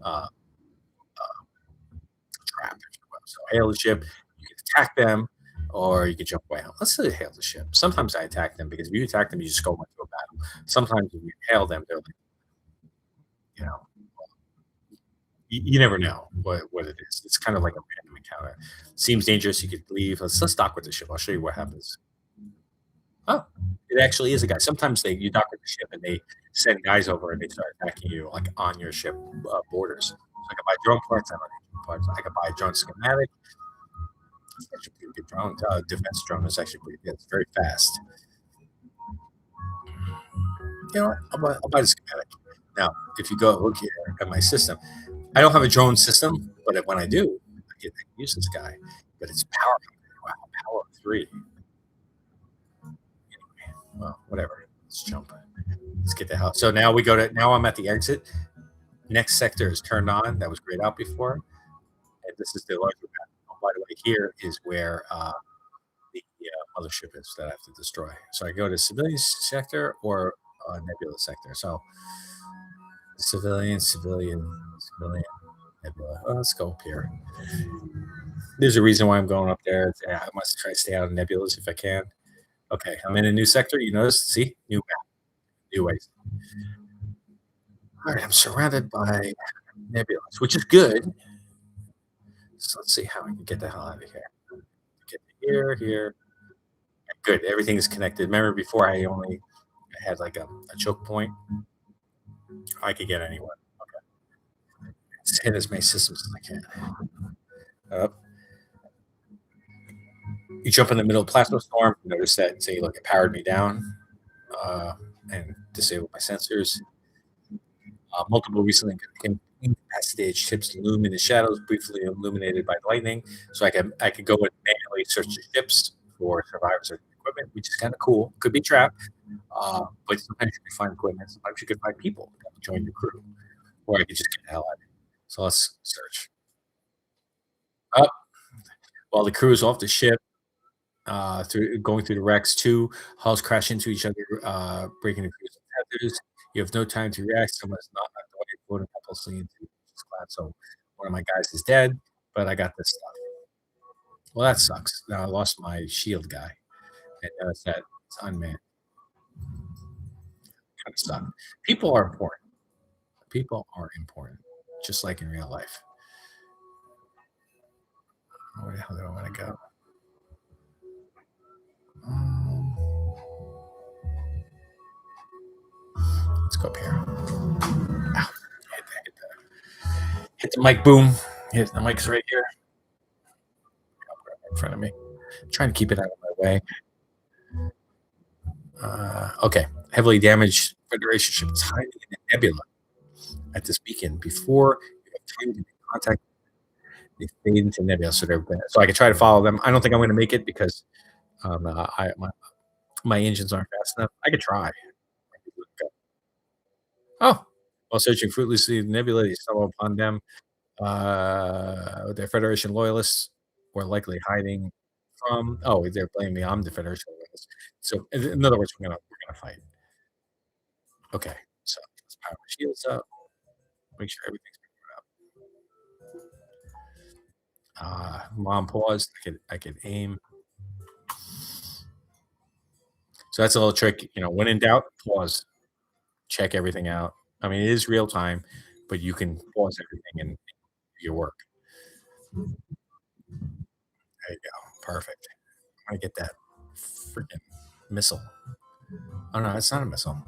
trap. So hail the ship. You can attack them, or you can jump away. Let's say hail the ship. Sometimes I attack them because if you attack them, you just go into a battle. Sometimes if you hail them, they're like, you know, you never know what it is. It's kind of like a random encounter. Seems dangerous. You could leave. Let's dock with the ship. I'll show you what happens. Oh, it actually is a guy. Sometimes you dock with the ship and they send guys over and they start attacking you like on your ship borders. So I can buy drone parts. I don't need drone parts. I can buy a drone schematic. It's actually a pretty good drone. Defense drone is actually pretty good. It's very fast. You know what? I'll buy the schematic. Now, if you go look here at my system, I don't have a drone system, but when I do, I get to use this guy. But it's power. Wow, power 3. Anyway, well, whatever. Let's jump. Let's get the hell. So now now I'm at the exit. Next sector is turned on. That was grayed out before. And this is the larger map. Oh, by the way, here is where the mothership is that I have to destroy. So I go to civilian sector or nebula sector. So civilian, nebula. Oh, let's go up here. There's a reason why I'm going up there. I must try to stay out of nebulas if I can. Okay, I'm in a new sector. You notice? See? New map. New ways. All right, I'm surrounded by nebulas, which is good. So let's see how I can get the hell out of here. Get here. Good. Everything is connected. Remember before I only I had like a choke point. I could get anywhere. Just hit as many systems as I can. Up. You jump in the middle of plasma storm. Notice that, say, look, it powered me down uh, and disabled my sensors. Multiple recently incapacitated ships loom in the shadows, briefly illuminated by lightning. So I could go and manually search the ships for survivors or equipment, which is kind of cool. Could be trapped, but sometimes you can find equipment. Sometimes you can find people that will join your crew, or I could just get the hell out of it. So let's search. Up while the crew is off the ship, through going through the wrecks. Two hulls crash into each other, breaking the crew's tethers. You have no time to react. Someone is not on the way, floating helplessly into the class. So one of my guys is dead, but I got this stuff. Well, that sucks. Now I lost my shield guy, and notice that it's unmanned. Kind of suck. People are important. People are important, just like in real life. Where the hell do I want to go? Um, let's go up here. Ow. Hit the mic. Boom. Hit the mic's right here in front of me. I'm trying to keep it out of my way. Okay. Heavily damaged Federation ship is hiding in a nebula at this beacon. Before you have time to make contact, they fade into nebula. So I can try to follow them. I don't think I'm going to make it because my engines aren't fast enough. I could try. Oh, while searching fruitlessly in the nebula, they stumble upon them. Their Federation loyalists were likely hiding from. Oh, they're blaming me. I'm the Federation loyalist. So, in other words, we're gonna fight. Okay, so let's power my shields up. Make sure everything's up. Mom paused. I could aim. So that's a little trick. When in doubt, pause. Check everything out. I mean, it is real time, but you can pause everything and do your work. There you go. Perfect. I'm gonna get that freaking missile. Oh no, it's not a missile. All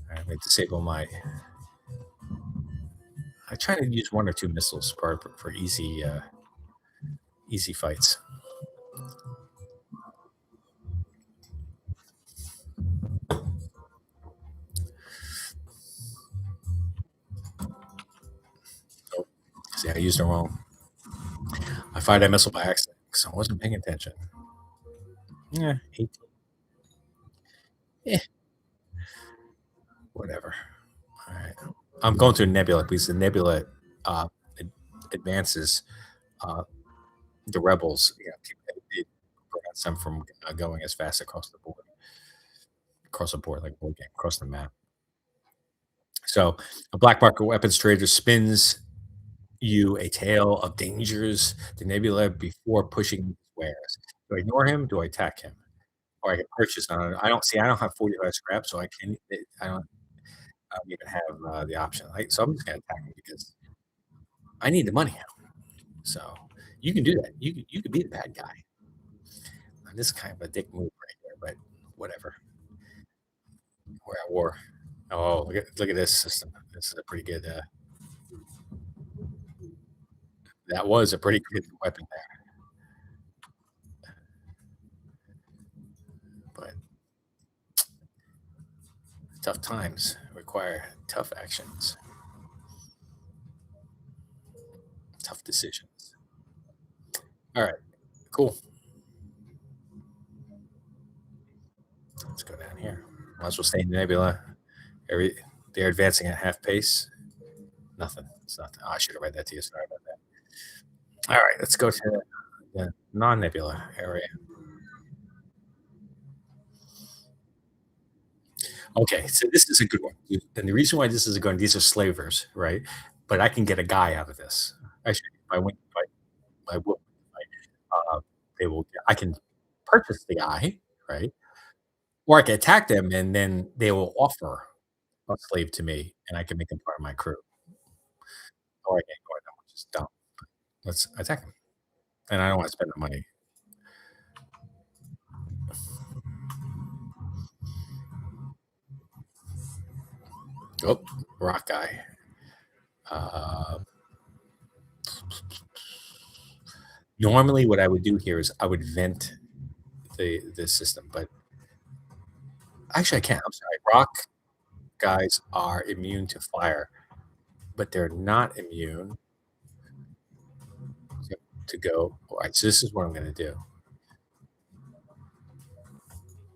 right, let me disable my. I try to use one or two missiles for easy fights. Oh, see, I used it wrong. I fired that missile by accident because I wasn't paying attention. Yeah, 18. Yeah, whatever. All right. I'm going to a nebula because the nebula uh, advances uh, the rebels. It prevents them from going as fast across the board, like board game, across the map. So a black market weapons trader spins you a tale of dangers to Nebula before pushing wares. Do I ignore him? Do I attack him? Or I can purchase on I don't see. I don't have 45 scrap, so I don't even have the option. So I'm just gonna attack him because I need the money. So you can do that. You could be the bad guy. And this is kind of a dick move right here, but whatever. We're at war. Oh, look at this system. This is a pretty good. That was a pretty good weapon there, but tough times require tough actions, tough decisions. All right, cool. Let's go down here. Might as well stay in the nebula. They're advancing at half pace. Nothing. It's nothing. Oh, I should have read that to you. Sorry about that. All right, let's go to the non-nebula area. Okay, so this is a good one. And the reason why this is a good one, these are slavers, right? But I can get a guy out of this. Actually, if I win the fight, I will. Uh, they will. I can purchase the guy, right? Or I can attack them, and then they will offer a slave to me, and I can make them part of my crew. Or I can ignore them, which is dumb. Let's attack them, and I don't want to spend the money. Oh, rock guy. Uh, Normally, what I would do here is I would vent the system, but actually, I can't. I'm sorry. Rock guys are immune to fire, but they're not immune to go. All right, so this is what I'm going to do.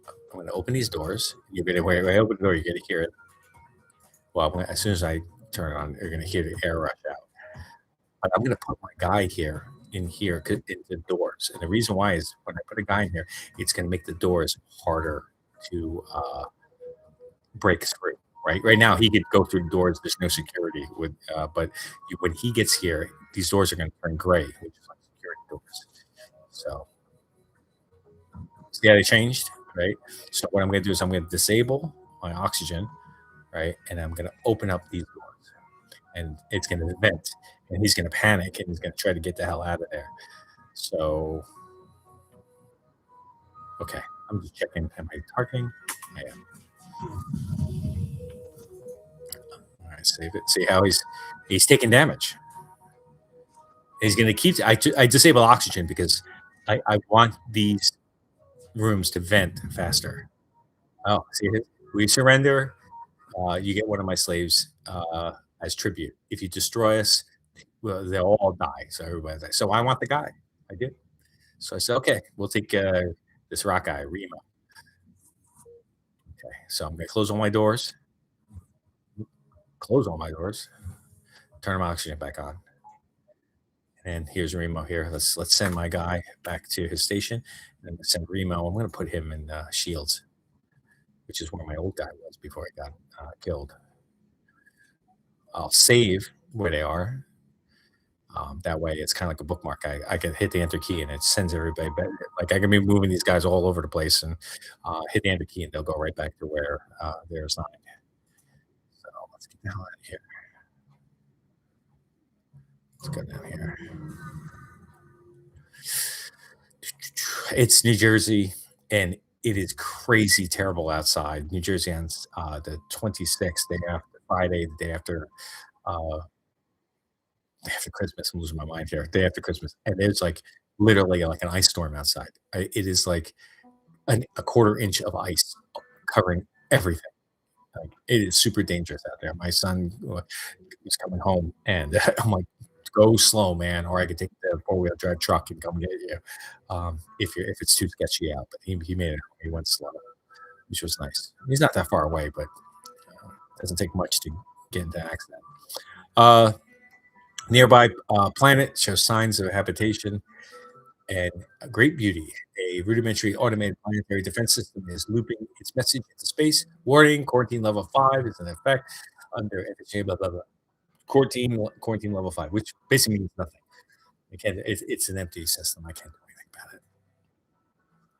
I'm going to open these doors. You're going to wait. When I open the door, you're going to hear it. Well, as soon as I turn it on, you're going to hear the air rush out. But I'm going to put my guy here in here in the doors, and the reason why is when I put a guy in here, it's going to make the doors harder to break through. Right now, he could go through the doors. There's no security but when he gets here, these doors are going to turn gray, which is like security doors. So see how they changed, right? So what I'm going to do is I'm going to disable my oxygen, right, and I'm going to open up these doors, and it's going to vent, and he's going to panic, and he's going to try to get the hell out of there. So okay, I'm just checking. Am I targeting? I am. All right, save it. See how he's taking damage. He's going to keep. I disable oxygen because I want these rooms to vent faster. Oh, see, we surrender. You get one of my slaves as tribute. If you destroy us, well, they'll all die. So everybody dies. So I want the guy. I did. So I said, okay, we'll take this rock guy, Remo. Okay, so I'm going to close all my doors. Close all my doors. Turn my oxygen back on. And here's Remo here. Let's send my guy back to his station, and send Remo. I'm going to put him in Shields, which is where my old guy was before he got killed. I'll save where they are. That way, it's kind of like a bookmark. I can hit the enter key and it sends everybody back. Like I can be moving these guys all over the place and hit the enter key and they'll go right back to where they're assigned. So let's get down here. Let's go down here. It's New Jersey, and it is crazy terrible outside. New Jersey on the 26th, day after Friday, the uh, day after Christmas. I'm losing my mind here. Day after Christmas, and there's like literally like an ice storm outside. It is like a quarter inch of ice covering everything. Like, it is super dangerous out there. My son was coming home, and I'm like, "Go slow, man, or I could take the four-wheel drive truck and come get you if it's too sketchy out." But he made it. He went slow, which was nice. He's not that far away, but it doesn't take much to get into an accident. Uh, Nearby planet shows signs of habitation and a great beauty. A rudimentary automated planetary defense system is looping its message into space. Warning: quarantine level 5 is in effect under FTL, blah blah blah. Quarantine level 5, which basically means nothing. It's an empty system. I can't do anything about it.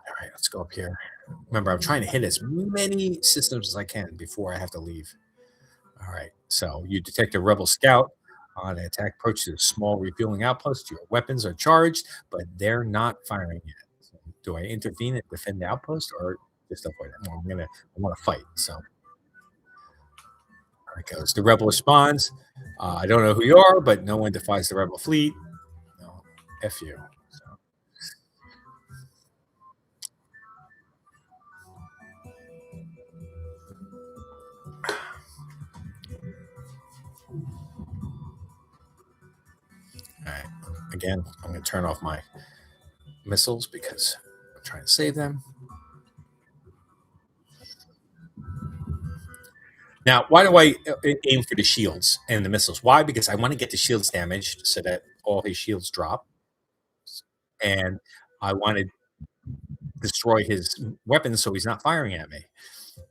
All right, let's go up here. Remember, I'm trying to hit as many systems as I can before I have to leave. All right, so you detect a rebel scout on an attack approach to a small refueling outpost. Your weapons are charged, but they're not firing yet. So do I intervene and defend the outpost, or just avoid it? Well, I want to fight. So there it goes. The rebel responds. I don't know who you are, but no one defies the rebel fleet. No, F you. So, all right. Again, I'm going to turn off my missiles because I'm trying to save them. Now, why do I aim for the shields and the missiles? Why? Because I want to get the shields damaged so that all his shields drop, and I want to destroy his weapons so he's not firing at me.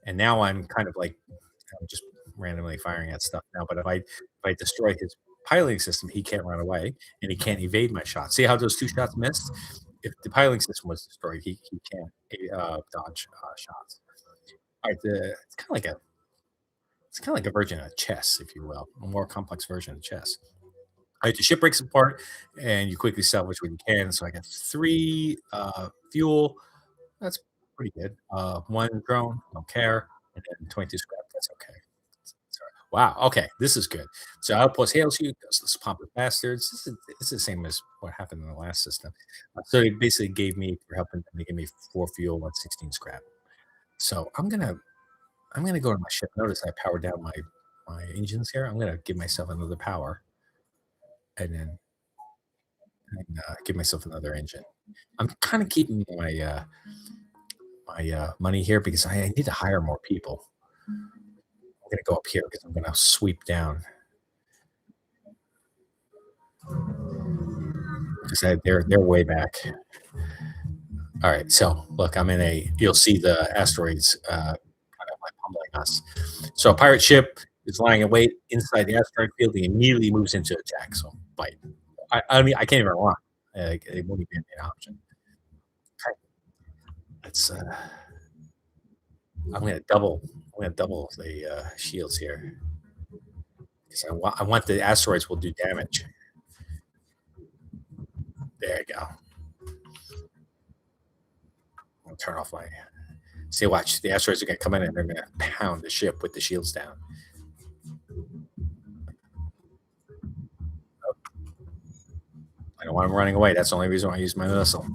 And now I'm kind of like I'm just randomly firing at stuff now. But if I destroy his piloting system, he can't run away and he can't evade my shots. See how those 2 shots missed? If the piloting system was destroyed, he can't dodge shots. All right, it's kind of like a version of chess, if you will, a more complex version of chess. All right, the ship breaks apart, and you quickly salvage what you can. So I got 3 fuel. That's pretty good. 1 drone, don't care, and then 22 scrap. That's okay. Wow. Okay, this is good. So outpost hails you. Those pompous bastards. This is the same as what happened in the last system. So it basically gave me for helping them. They gave me 4 fuel and 16 scrap. So I'm gonna go to my ship. Notice I powered down my engines here. I'm gonna give myself another power and then give myself another engine. I'm kind of keeping my money here because I need to hire more people. I'm gonna go up here because I'm gonna sweep down because they're way back. All right, so look, I'm in a. You'll see the asteroids kind of like pummeling us. So a pirate ship is lying in wait inside the asteroid field. He immediately moves into attack. So fight. I mean, I can't even run. It won't even be an option. Okay, let's. I'm gonna double. I'm gonna double the shields here because I want the asteroids will do damage. There you go. I'll turn off my. See, watch. The asteroids are gonna come in and they're gonna pound the ship with the shields down. I don't want them running away. That's the only reason why I use my missile.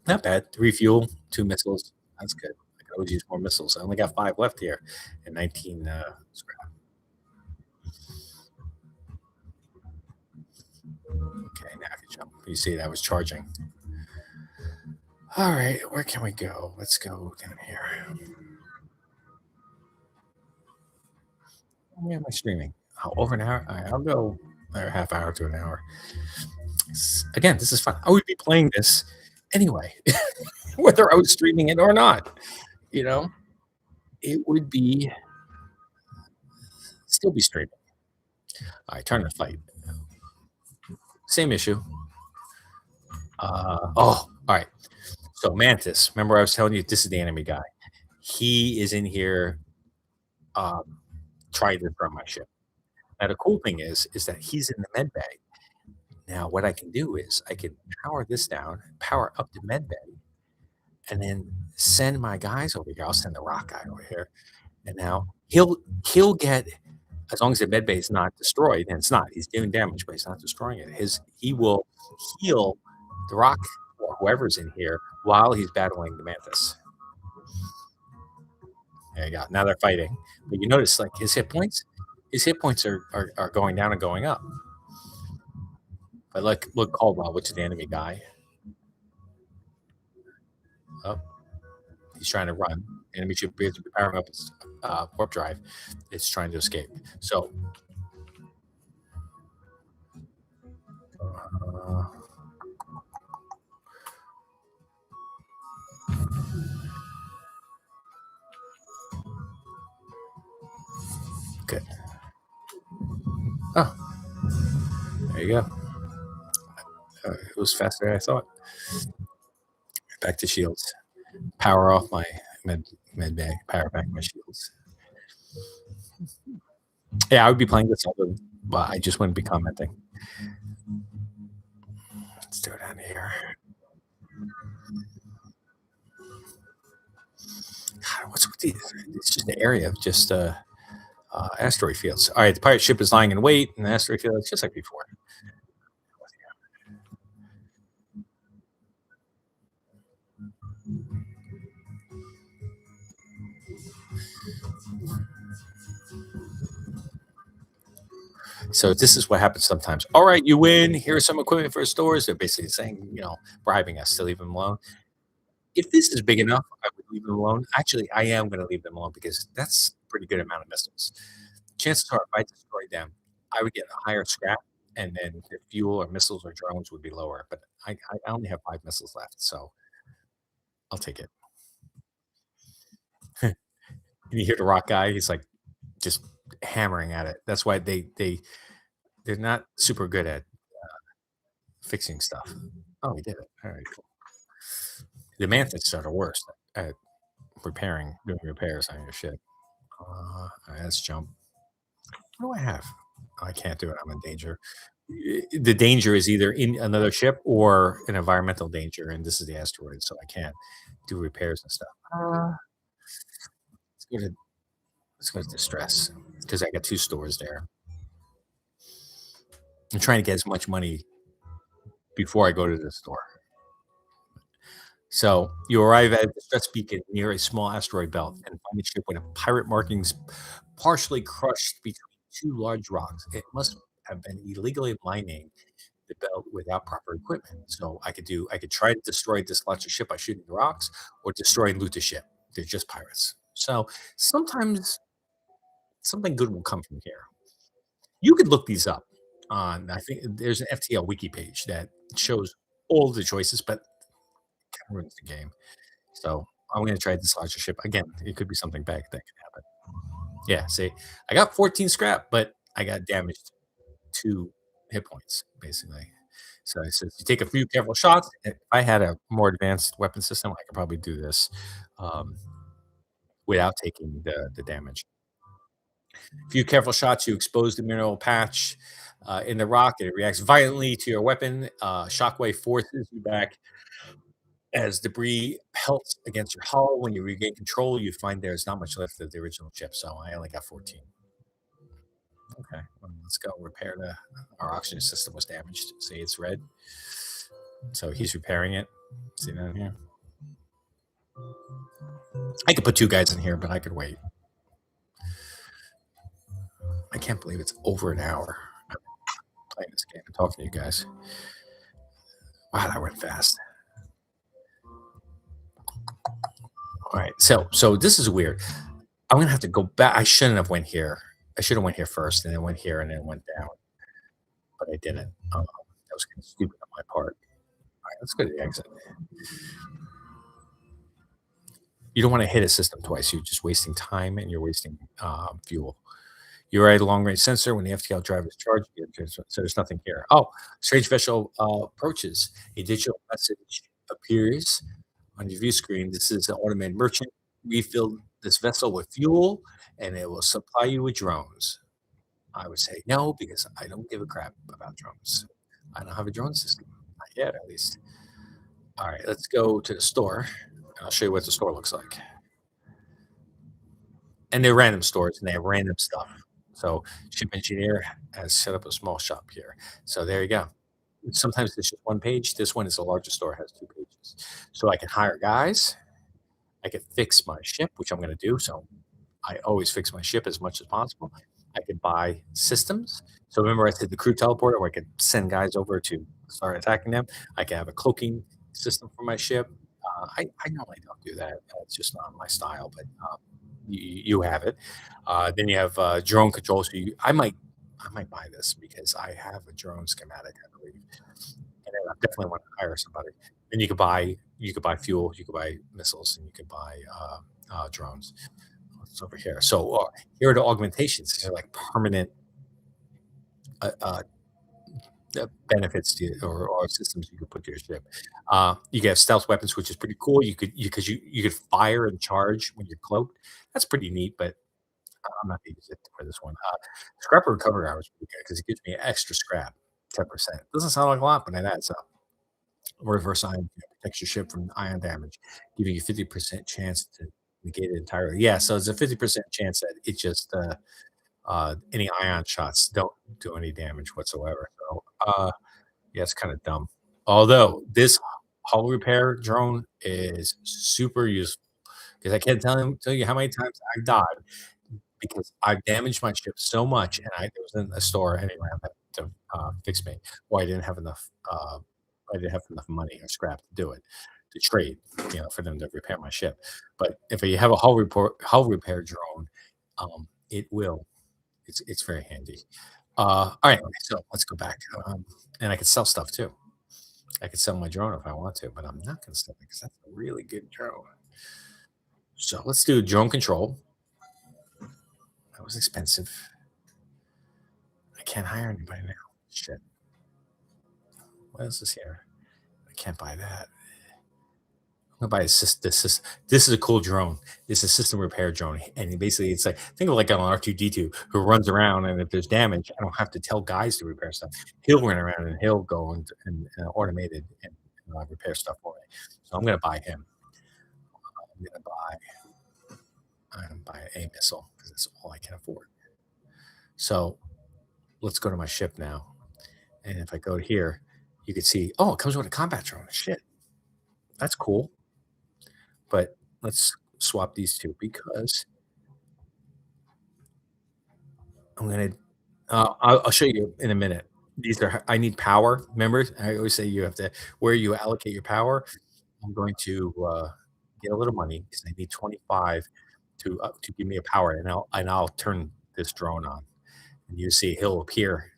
Not bad. 3 fuel, 2 missiles. That's good. I could always use more missiles. I only got 5 left here and 19 scrap. Okay, now I can jump. You see that was charging. All right, where can we go? Let's go down here. Where am I streaming? Oh, over an hour? All right, I'll go a half hour to an hour. Again, this is fun. I would be playing this anyway, whether I was streaming it or not. You know, it would be still be streaming. All right, turn to fight. Same issue. All right. So Mantis, remember I was telling you this is the enemy guy. He is in here trying to run my ship. Now the cool thing is that he's in the med bay. Now what I can do is I can power this down, power up the med bay, and then send my guys over here. I'll send the rock guy over here, and now he'll get as long as the med bay is not destroyed, and it's not. He's doing damage, but he's not destroying it. He will heal the rock or whoever's in here while he's battling the mantis. There you go. Now they're fighting, but you notice like his hit points are going down and going up. But look Caldwell, which is the enemy guy. Oh, he's trying to run. Enemy ship appears to be powering up its warp drive. It's trying to escape. So good. Oh, there you go. It was faster than I thought. Back to shields. Power off my med bay. Power back my shields. Yeah, I would be playing this, but I just wouldn't be commenting. Let's do it down here. God, what's with these? It's just the area of just asteroid fields. All right, the pirate ship is lying in wait in the asteroid field. It's just like before. So this is what happens sometimes. All right, you win. Here's some equipment for stores. They're basically saying, bribing us to leave them alone. If this is big enough, I would leave them alone. Actually, I am going to leave them alone because that's a pretty good amount of missiles. Chances are, if I destroyed them, I would get a higher scrap, and then the fuel or missiles or drones would be lower. But I only have 5 missiles left, so I'll take it. And you hear the rock guy; he's like just hammering at it. That's why they're not super good at fixing stuff. Oh, he did it. All right, cool. The mantids are the worst at doing repairs on your ship. All right, let's jump. What do I have? Oh, I can't do it. I'm in danger. The danger is either in another ship or an environmental danger, and this is the asteroid, so I can't do repairs and stuff. Let's go to Let's go to distress because I got 2 stores there. I'm trying to get as much money before I go to the store. So you arrive at a distress beacon near a small asteroid belt and find a ship with a pirate markings partially crushed between two large rocks. It must have been illegally mining the belt without proper equipment. So I could try to destroy this larger ship by shooting the rocks or destroy and loot the ship. They're just pirates. So sometimes something good will come from here. You could look these up on I think there's an FTL wiki page that shows all the choices, but kind of ruins the game. So I'm gonna try this larger ship. Again, it could be something bad that could happen. Yeah, see, I got 14 scrap, but I got damaged 2 hit points, basically. So it says you take a few careful shots. If I had a more advanced weapon system, I could probably do this um, without taking the damage. A few careful shots, you expose the mineral patch in the rock, and it reacts violently to your weapon. Shockwave forces you back as debris pelts against your hull. When you regain control, you find there's not much left of the original chip, so I only got 14. Okay, well, let's go repair the our oxygen system was damaged. See, it's red. So he's repairing it. See down here? I could put 2 guys in here, but I could wait. I can't believe it's over an hour. I'm playing this game and talking to you guys. Wow, that went fast. All right, so this is weird. I'm gonna have to go back. I shouldn't have went here. I should have went here first, and then went here, and then went down. But I didn't. That was kind of stupid on my part. All right, let's go to the exit. You don't want to hit a system twice. You're just wasting time and you're wasting fuel. You're at a long range sensor when the FTL driver is charged. So there's nothing here. Oh, strange vessel approaches. A digital message appears on your view screen. This is an automated merchant. Refill this vessel with fuel and it will supply you with drones. I would say no because I don't give a crap about drones. I don't have a drone system. Not yet, at least. All right, let's go to the store. And I'll show you what the store looks like. And they're random stores and they have random stuff. So ship engineer has set up a small shop here. So there you go. Sometimes it's just one page. This one is the largest store, has 2 pages. So I can hire guys. I can fix my ship, which I'm going to do. So I always fix my ship as much as possible. I could buy systems. So remember, I said the crew teleporter, where I could send guys over to start attacking them. I can have a cloaking system for my ship. I normally don't do that. It's just not my style, but you have it. Then you have drone control. So I might buy this because I have a drone schematic, I believe, and then I definitely want to hire somebody. Then you could buy fuel, you could buy missiles, and you could buy drones. It's over here. So here are the augmentations. These are like permanent uh, uh, benefits to or systems you could put to your ship. You can have stealth weapons, which is pretty cool. You could fire and charge when you're cloaked. That's pretty neat, but I'm not going to use it for this one. Scrap recovery hours pretty good because it gives me extra scrap, 10%. Doesn't sound like a lot, but it adds up. Reverse ion protects your ship from ion damage, giving you 50% chance to negate it entirely. Yeah, so it's a 50% chance that it just any ion shots don't do any damage whatsoever. So yeah, it's kind of dumb. Although this hull repair drone is super useful because I can't tell you how many times I've died because I've damaged my ship so much, and there wasn't a store anywhere to fix me, or I didn't have enough. I didn't have enough money or scrap to do it to trade, for them to repair my ship. But if you have a hull repair drone, it will. It's very handy. All right, so let's go back, and I can sell stuff too. I could sell my drone if I want to, but I'm not going to sell it because that's a really good drone. So let's do drone control. That was expensive. I can't hire anybody now. Shit. What else is here? I can't buy that. I'm gonna buy this is a cool drone. It's a system repair drone, and basically it's like think of like an R2D2 who runs around, and if there's damage, I don't have to tell guys to repair stuff. He'll run around and he'll go and automated and repair stuff for me. So I'm gonna buy him. I'm gonna buy and buy a missile because that's all I can afford. So let's go to my ship now. And if I go here, you can see, oh, it comes with a combat drone. Shit, that's cool. But let's swap these two because I'm gonna. I'll show you in a minute. These are I need power. Remember, I always say you have to where you allocate your power. I'm going to get a little money because I need 25 to give me a power, and I'll turn this drone on, and you see he'll appear.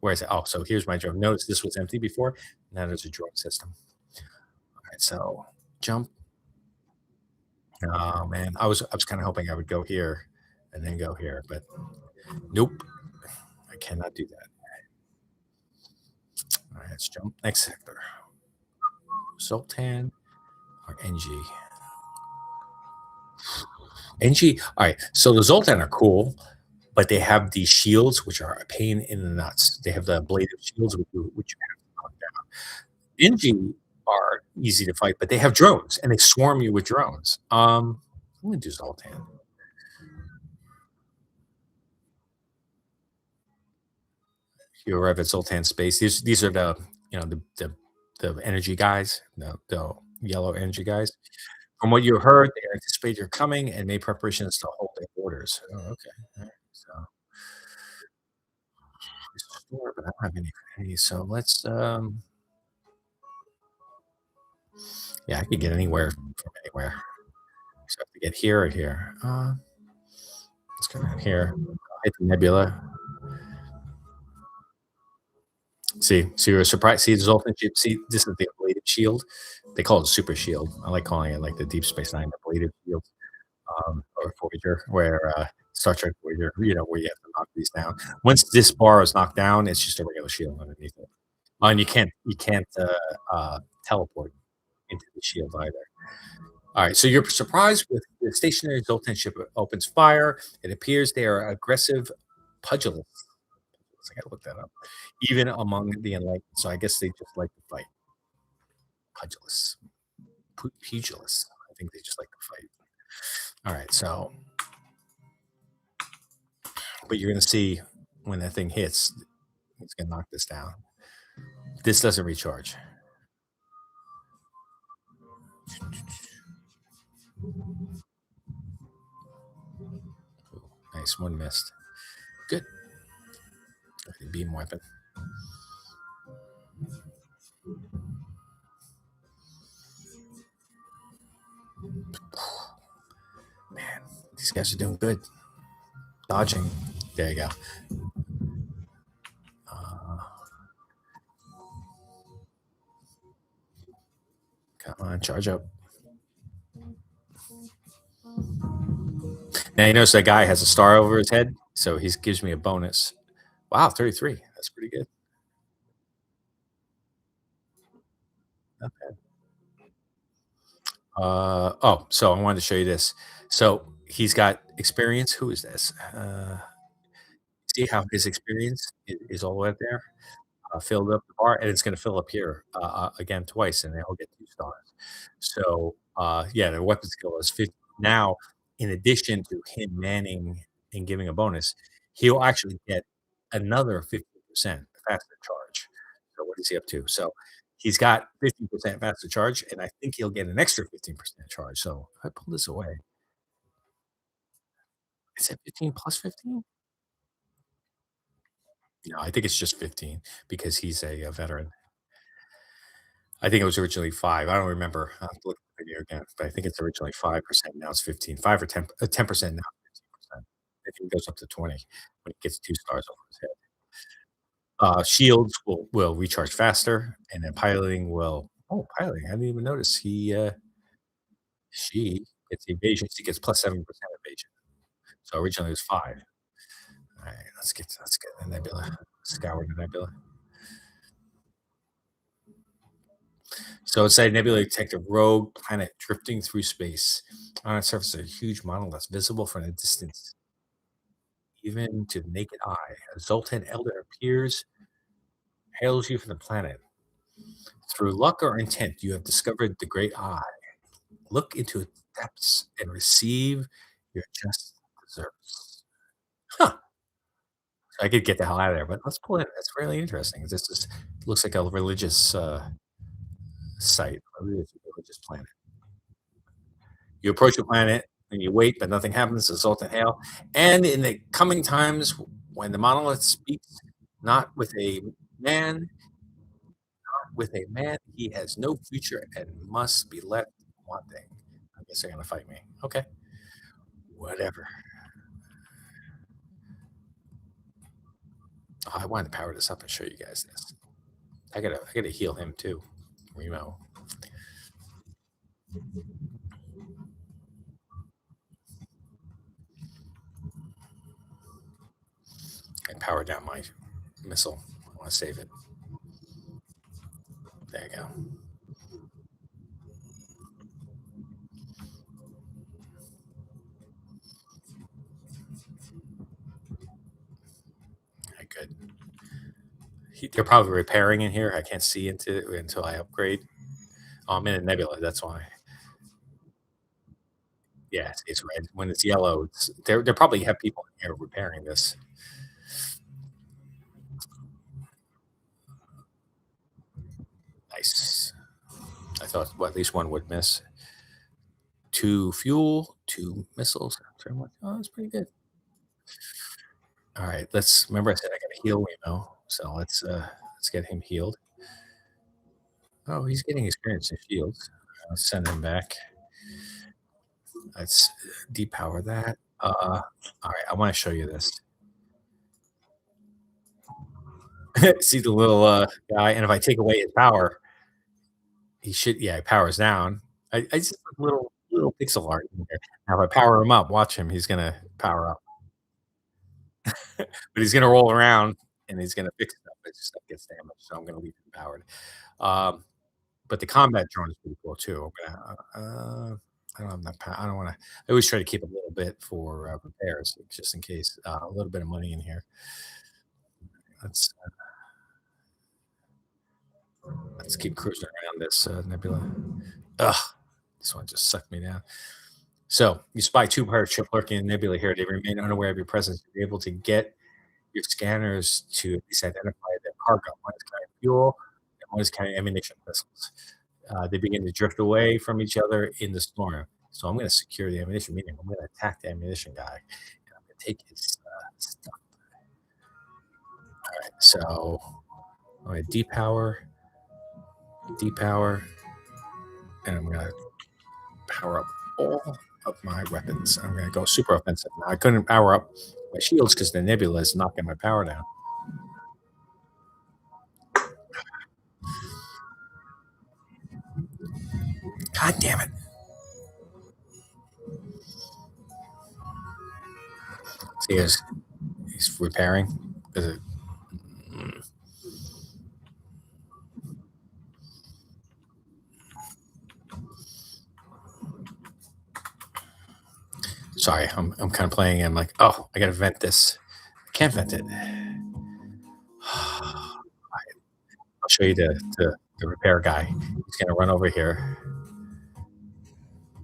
Where I say, oh, so here's my drone. Notice this was empty before. Now there's a drone system. All right, so jump. Oh man, I was kind of hoping I would go here and then go here, but nope, I cannot do that. All right, let's jump. Next sector. Sultan or NG? NG. All right. So the Zoltan are cool, but they have these shields, which are a pain in the nuts. They have the ablative shields, which you have to knock down. NG are easy to fight, but they have drones and they swarm you with drones. I'm gonna do Zoltan. You arrive at Zoltan space. These are the the energy guys, the yellow energy guys. From what you heard, they anticipate your coming and made preparations to hold their orders. Oh, okay. All right. So store, but I don't have any. So let's yeah, I could get anywhere from anywhere. So I have to get here or here. Let's go down here. Hit the nebula. See, so you're surprised. See, the Zoltan ship. See, this is the ablative shield. They call it super shield. I like calling it like the Deep Space Nine ablative shield, or Voyager, where Star Trek Voyager, where you have to knock these down. Once this bar is knocked down, it's just a regular shield underneath it. And you can't teleport into the shield either. All right, so you're surprised with the stationary Zoltan ship opens fire. It appears they are aggressive pugilists. I gotta look that up. Even among the enlightened, so I guess they just like to fight. Pugilists, pugilists. I think they just like to fight. All right, so but you're gonna see when that thing hits, it's gonna knock this down. This doesn't recharge. Nice, one missed. Good. Beam weapon. Man, these guys are doing good. Dodging. There you go. Uh, Come on, charge up. Now you notice that guy has a star over his head, so he gives me a bonus. Wow, 33. That's pretty good. Okay. Oh, so I wanted to show you this. So he's got experience. Who is this? See how his experience is all the way up there? Filled up the bar, and it's going to fill up here again twice, and they'll get 2 stars. So yeah, the weapon skill is 50. Now, in addition to him manning and giving a bonus, he'll actually get another 50% faster charge. So what is he up to? So he's got 50% faster charge, and I think he'll get an extra 15% charge. So if I pull this away, is it 15 plus 15? No, I think it's just 15 because he's a veteran. I think it was originally 5. I don't remember. I'll have to look at the video again, but I think it's originally 5%, now it's 15. 5 or 10% now, 15%. I think it goes up to 20 when it gets 2 stars over his head. Shields will recharge faster, and then piloting will piloting, I didn't even notice she gets evasion, she gets plus 7% evasion. So originally it was 5. Alright, let's get the nebula. Scour the nebula. So it's a nebula detected rogue planet drifting through space. On its surface, a huge monolith visible from a distance, even to the naked eye. A Zoltan elder appears, hails you from the planet. Through luck or intent, you have discovered the great eye. Look into its depths and receive Your chest deserves. Huh. So I could get the hell out of there, but let's pull it. That's really interesting. This is looks like a religious site, a religious planet. You approach the planet and you wait, but nothing happens. Result in hail. And in the coming times, when the monolith speaks, not with a man, with a man, he has no future and must be left wanting. I guess they're gonna fight me. Okay, whatever. Oh, I wanted to power this up and show you guys this. I gotta heal him too. Remo. I powered down my missile. I want to save it. There you go. Okay, good. They're probably repairing in here. I can't see into it until I upgrade. Oh, I'm in a nebula. That's why. Yeah, it's red. When it's yellow, they probably have people in here repairing this. Nice. I thought well, at least one would miss. 2 fuel, 2 missiles. Oh, that's pretty good. All right, let's remember I said I gotta heal Remo, so let's get him healed. Oh, he's getting experience in shields. Let's send him back. Let's depower that. All right, I want to show you this. See the little guy, and if I take away his power, he should. Yeah, he powers down. I just little pixel art in there. Now, if I power him up, watch him. He's gonna power up, but he's gonna roll around and he's gonna fix stuff. But stuff gets damaged, so I'm gonna leave him powered. Um, but the combat drone is pretty cool too. I'm gonna. I don't have enough. I don't want to. I always try to keep a little bit for repairs, just in case. A little bit of money in here. Let's let's keep cruising around this nebula. Ugh, this one just sucked me down. So you spy two pirate ship lurking in nebula here. They remain unaware of your presence. You're able to get your scanners to at least identify their cargo. One is carrying fuel, and one is carrying ammunition missiles. They begin to drift away from each other in the storm. So I'm going to secure the ammunition, meaning I'm going to attack the ammunition guy, and I'm going to take his stuff. All right, so I'm going to depower, and I'm going to power up all of my weapons. I'm going to go super offensive. Now, I couldn't power up my shields because the nebula is knocking my power down. God damn it. See, he's repairing. Is it? Sorry, I'm kind of playing. I'm like, oh, I got to vent this. I can't vent it. I'll show you the repair guy. He's going to run over here.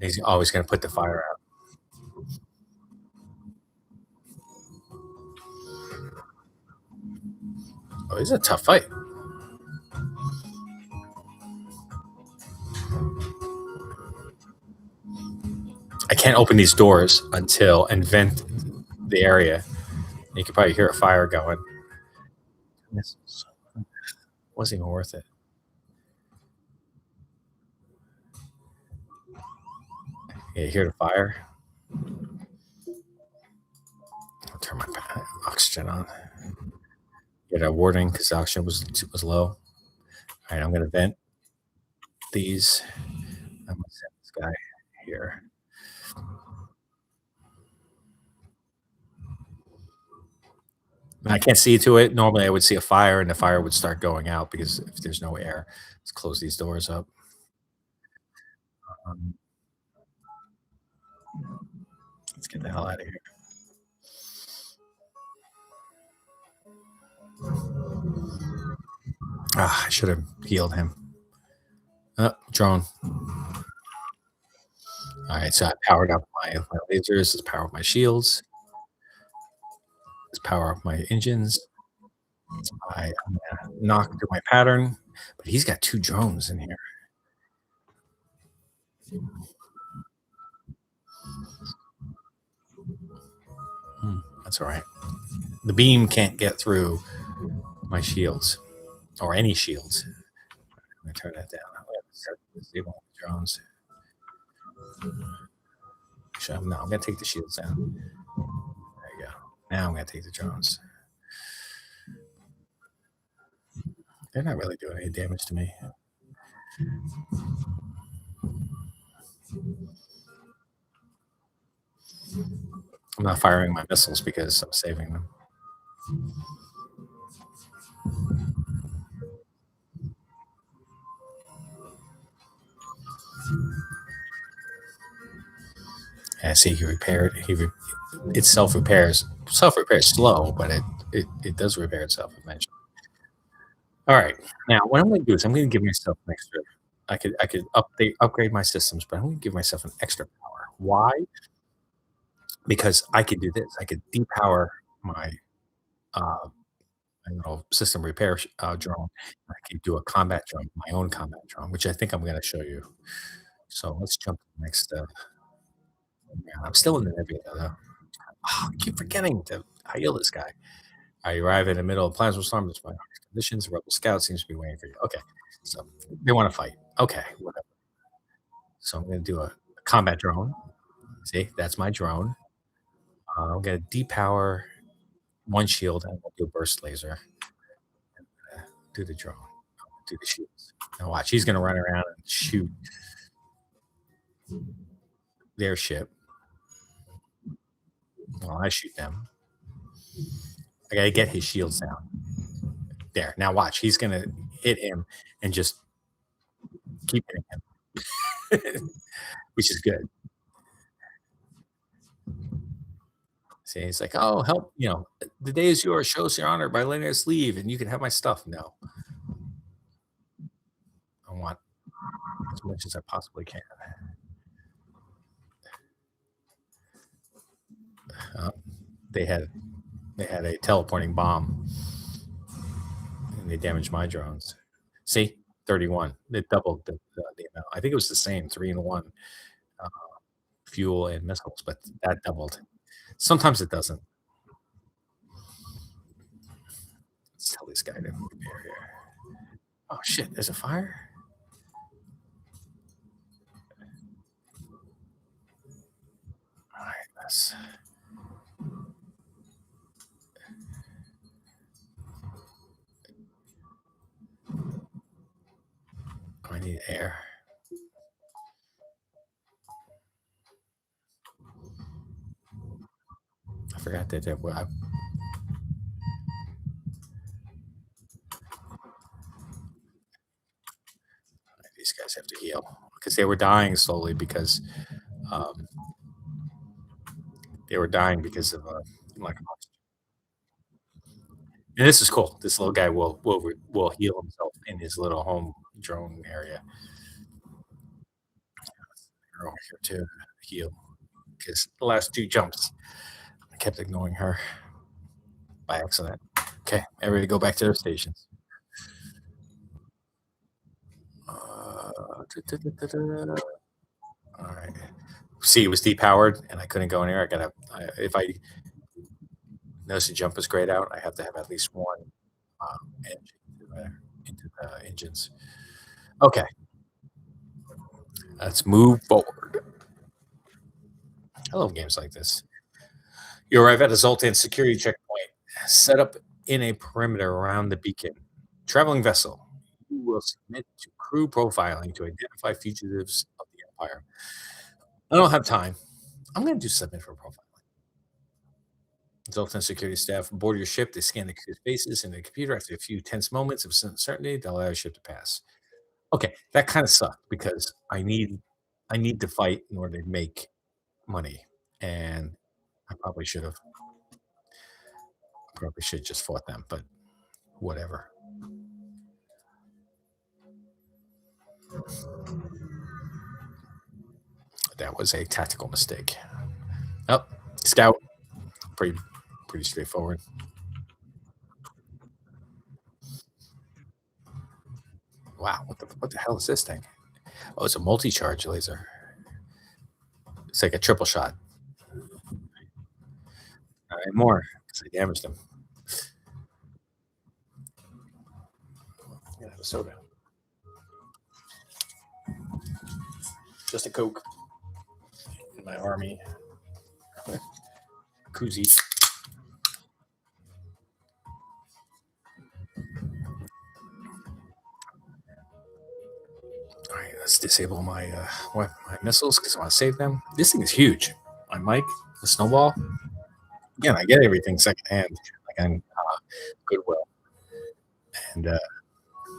He's always going to put the fire out. Oh, it's a tough fight. I can't open these doors until and vent the area. You can probably hear a fire going. This wasn't even worth it. Yeah, you hear the fire? I'll turn my oxygen on. Get a warning because the oxygen was low. All right, I'm going to vent these. I'm going to send this guy here. I can't see to it. Normally, I would see a fire, and the fire would start going out because if there's no air, let's close these doors up. Um, let's get the hell out of here. Ah, I should have healed him. Drone. All right, so I powered up my lasers. Let's power up my shields. Let's power up my engines. I'm gonna knock through my pattern, but he's got 2 drones in here. That's all right. The beam can't get through my shields or any shields. I'm gonna turn that down. I'm gonna start disabling the drones. Actually, no, I'm gonna take the shields down. There you go. Now I'm gonna take the drones. They're not really doing any damage to me. I'm not firing my missiles because I'm saving them. And see, he repaired. It self repairs. Self repairs slow, but it does repair itself eventually. All right. Now, what I'm going to do is I'm going to give myself an extra. I could upgrade my systems, but I'm going to give myself an extra power. Why? Because I could do this. I could depower my uh, system repair drone. I could do a combat drone, my own combat drone, which I think I'm going to show you. So let's jump to the next. Yeah, I'm still in the nebula though. Oh, I keep forgetting to heal this guy. I arrive in the middle of plasma storm. Despite harsh conditions, a rebel scout seems to be waiting for you. Okay, so they want to fight. Okay, whatever. So I'm going to do a combat drone. See, that's my drone. I'm going to depower one shield and we'll do a burst laser. Do the drone. Do the shields. Now watch. He's going to run around and shoot their ship. While I shoot them. I got to get his shields down. There. Now watch. He's going to hit him and just keep hitting him, which is good. See, he's like, "Oh, help! The day is yours. Show us your honor by letting us leave, and you can have my stuff." No, I want as much as I possibly can. They had a teleporting bomb, and they damaged my drones. See, 31. It doubled the amount. I think it was the same, 3-in-1 fuel and missiles, but that doubled. Sometimes it doesn't. Let's tell this guy to repair here. Oh shit! There's a fire. All right, let's. I need air. I forgot that there were. These guys have to heal because they were dying slowly because they were dying because of like. And this is cool. This little guy will heal himself in his little home drone area. They're over here too to heal because the last 2 jumps I kept ignoring her by accident. Okay, everybody go back to their stations. All right. See, it was depowered and I couldn't go anywhere. If I notice the jump is grayed out, I have to have at least one engine into the engines. Okay. Let's move forward. I love games like this. You arrive at a Zoltan security checkpoint set up in a perimeter around the beacon. Traveling vessel. You will submit to crew profiling to identify fugitives of the Empire. I don't have time. I'm going to do submit for profiling. Zoltan security staff board your ship. They scan the crew's faces in the computer. After a few tense moments of uncertainty, they'll allow your ship to pass. Okay, that kind of sucked because I need to fight in order to make money, and I probably should have. Probably should just fought them, but whatever. That was a tactical mistake. Oh, scout. Pretty pretty straightforward. Wow, what the hell is this thing? Oh, it's a multi-charge laser. It's like a triple shot. All right, more because I damaged them. Yeah, have a soda. Just a Coke in my army koozie. All right, let's disable my missiles because I want to save them. This thing is huge. My mic, the snowball. Again, I get everything secondhand, like on Goodwill, and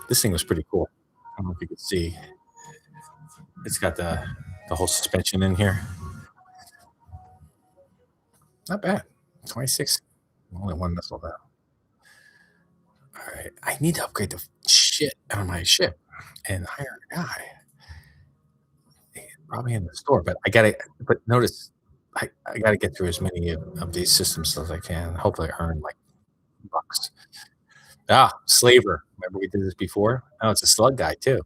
this thing was pretty cool. I don't know if you could see. It's got the whole suspension in here. Not bad. 26. Only one missile though. All right, I need to upgrade the shit on my ship and hire a guy. Probably in the store, but I gotta. But notice, I gotta get through as many of these systems as I can. Hopefully, earn like bucks. Ah, Slaver. Remember we did this before? Oh, it's a slug guy too.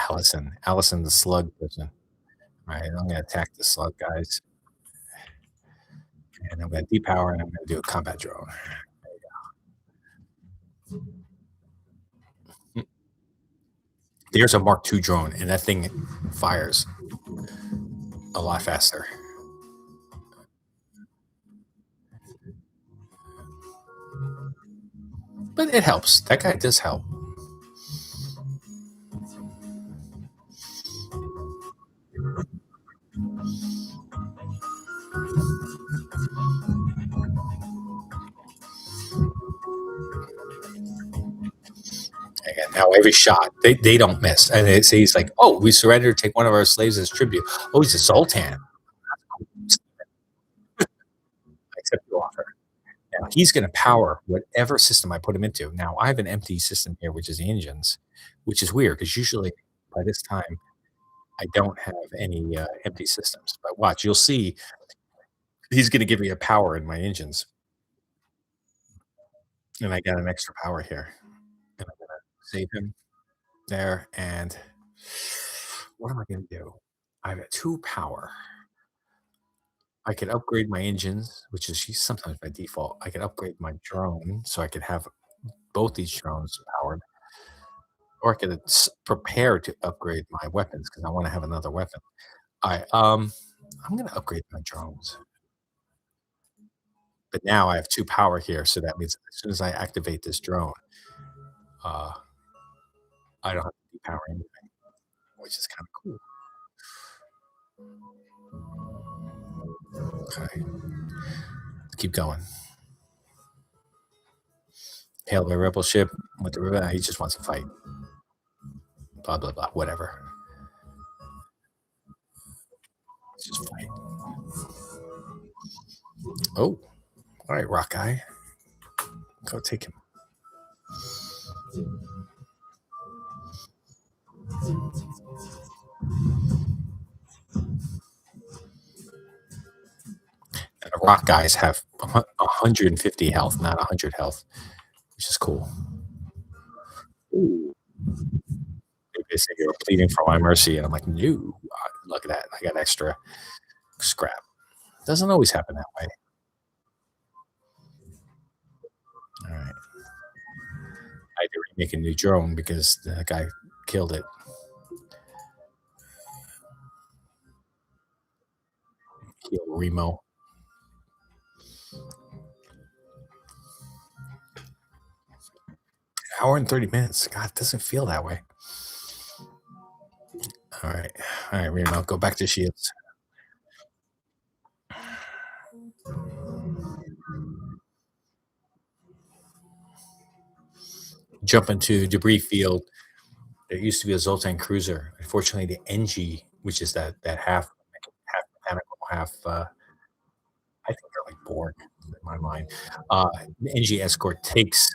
Allison, the slug person. All right, I'm gonna attack the slug guys, and I'm gonna depower, and I'm gonna do a combat drone. There's a Mark II drone, and that thing fires a lot faster. But it helps. That guy does help. And now every shot, they don't miss. And they say he's like, oh, we surrender, take one of our slaves as tribute. Oh, he's a Zoltan. I accept your offer. Now he's going to power whatever system I put him into. Now I have an empty system here, which is the engines, which is weird because usually by this time I don't have any empty systems. But watch, you'll see he's going to give me a power in my engines. And I got an extra power here. And I'm going to save him there. And what am I going to do? I've got 2 power. I could upgrade my engines, which is sometimes by default. I could upgrade my drone so I could have both these drones powered, or I could prepare to upgrade my weapons because I want to have another weapon. I'm going to upgrade my drones, but now I have 2 power here, so that means as soon as I activate this drone, uh, I don't have to depower anything, which is kind of cool. Okay, let's keep going. Hailed by rebel ship with the river. He just wants to fight. Blah blah blah. Whatever. Let's just fight. Oh, all right, rock guy. Go take him. And the rock guys have 150 health, not 100 health, which is cool. Ooh. They say you're pleading for my mercy, and I'm like, no. Look at that. I got extra scrap. Doesn't always happen that way. All right. I had to remake a new drone because the guy killed it. Kill Remo. Hour and 30 minutes. God, it doesn't feel that way. All right. All right, Remo, go back to shields. Jump into debris field. There used to be a Zoltan cruiser. Unfortunately, the NG, which is that half mechanical, half I think they're like Borg in my mind. The NG escort takes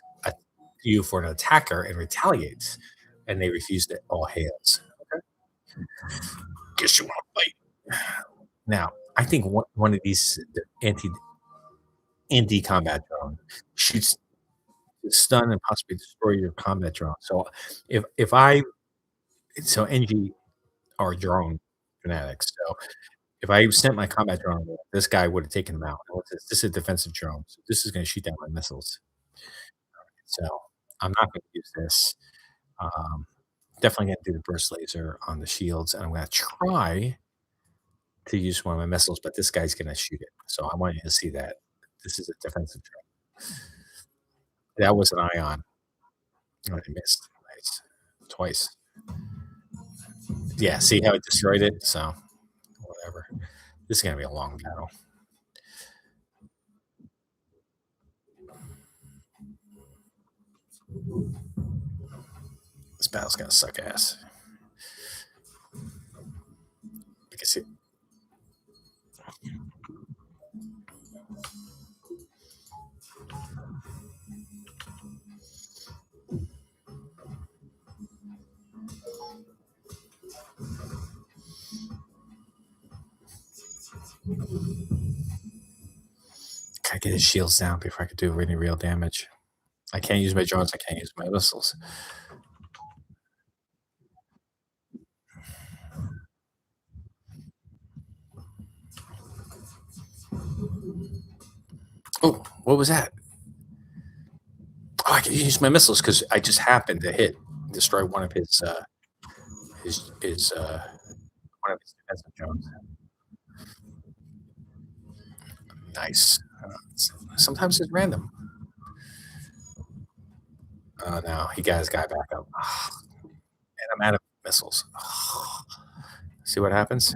you for an attacker and retaliates, and they refuse to all hails. Okay. Guess you want to fight. Now, I think one of these anti-combat drone shoots stun and possibly destroy your combat drone. So if I so NG are drone fanatics. So if I sent my combat drone, this guy would have taken him out. What's this? This is a defensive drone. So this is going to shoot down my missiles. So I'm not going to use this. Um, Definitely going to do the burst laser on the shields, and I'm going to try to use one of my missiles, but this guy's going to shoot it. So I want you to see that this is a defensive drone. That was an ion. Oh, I missed. Nice. Twice. Yeah, see how it destroyed it? So, whatever. This is gonna be a long battle. This battle's gonna suck ass. Because it, gotta get his shields down before I could do any real damage. I can't use my drones. I can't use my missiles. Oh, what was that? Oh, I can use my missiles because I just happened to destroy one of his one of his defensive drones. Nice. Sometimes it's random. Oh no, he got his guy back up. And I'm out of missiles. See what happens?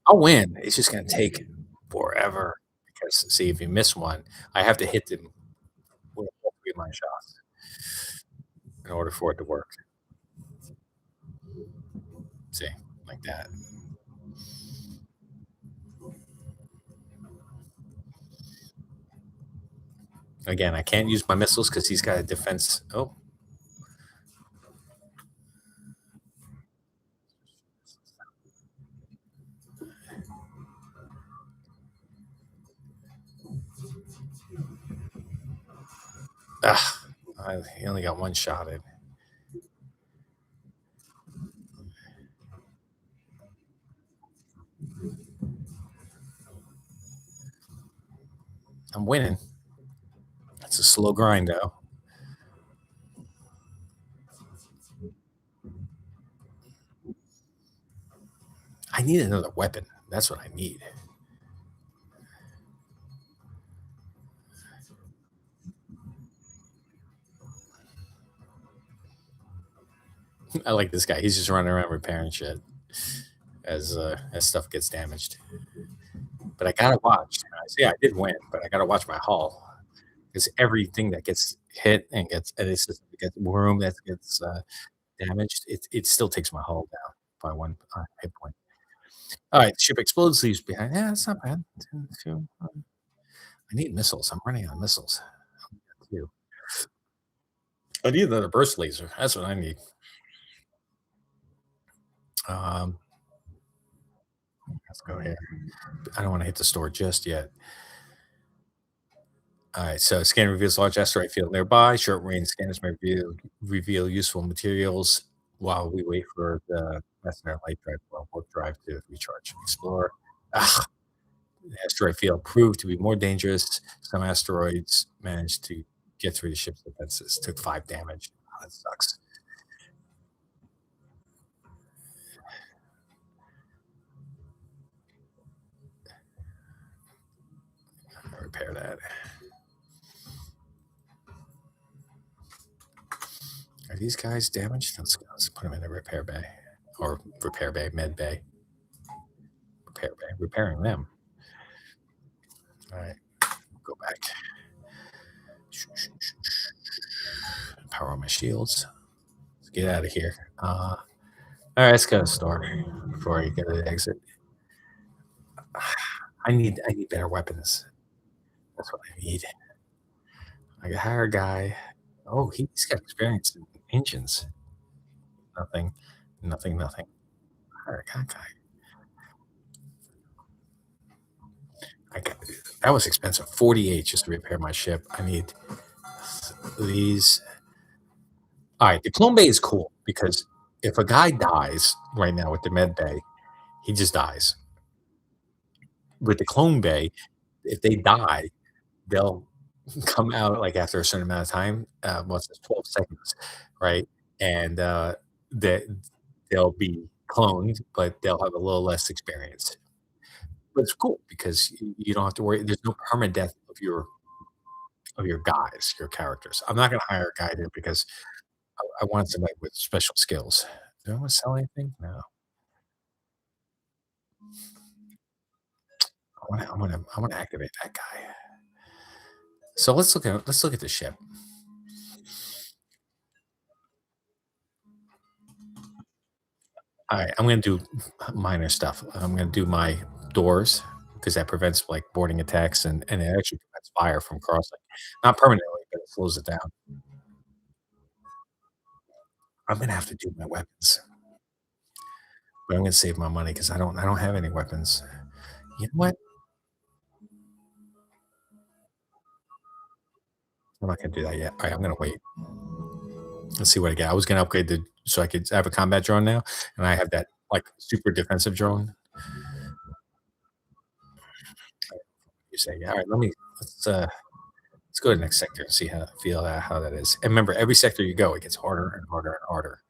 I'll win. It's just gonna take forever because see if you miss one, I have to hit them with all three of my shots in order for it to work. See, like that. Again, I can't use my missiles because he's got a defense. Oh, ah, he only got one shot in. I'm winning. It's a slow grind, though. I need another weapon. That's what I need. I like this guy. He's just running around repairing shit as stuff gets damaged. But I gotta watch. See, I did win, but I gotta watch my hull because everything that gets hit and gets and it's just gets room that gets damaged, it still takes my hull down by one hit point. All right, ship explodes, leaves behind. Yeah, that's not bad. I need missiles. I'm running out of missiles. Too. I need another burst laser. That's what I need. Um, let's go here. I don't want to hit the store just yet. All right, so scan reveals large asteroid field nearby. Short range scanners may reveal useful materials while we wait for the messenger light drive or warp drive to recharge. Explore. Ah, the asteroid field proved to be more dangerous. Some asteroids managed to get through the ship's defenses. Took 5 damage. Oh, that sucks. Repair that. Are these guys damaged? Let's put them in a repair bay or repair bay, med bay, repair bay, repairing them. All right, go back. Power on my shields. Let's get out of here. All right, let's go to the store before you get to the exit. I need better weapons. That's what I need. I can hire a guy. Oh, he's got experience in engines. Nothing, nothing, nothing. Alright, I got that was expensive. 48 just to repair my ship. I need these. All right, the clone bay is cool because if a guy dies right now with the med bay, he just dies. With the clone bay, if they die, they'll come out like after a certain amount of time. What's this, 12 seconds, right? And they, they'll be cloned, but they'll have a little less experience. But it's cool because you don't have to worry. There's no permadeath of your guys, your characters. I'm not going to hire a guy there because I want somebody with special skills. Do I want to sell anything? No. I want to activate that guy. So let's look at the ship. All right, I'm gonna do minor stuff. I'm gonna do my doors because that prevents like boarding attacks and it actually prevents fire from crossing. Not permanently, but it slows it down. I'm gonna have to do my weapons, but I'm gonna save my money because I don't have any weapons. You know what? I'm not gonna do that yet. All right, I'm gonna wait. Let's see what I get. I was gonna upgrade the so I could have a combat drone now, and I have that like super defensive drone. You say, all right, let's go to the next sector and see how that is. And remember, every sector you go, it gets harder and harder and harder.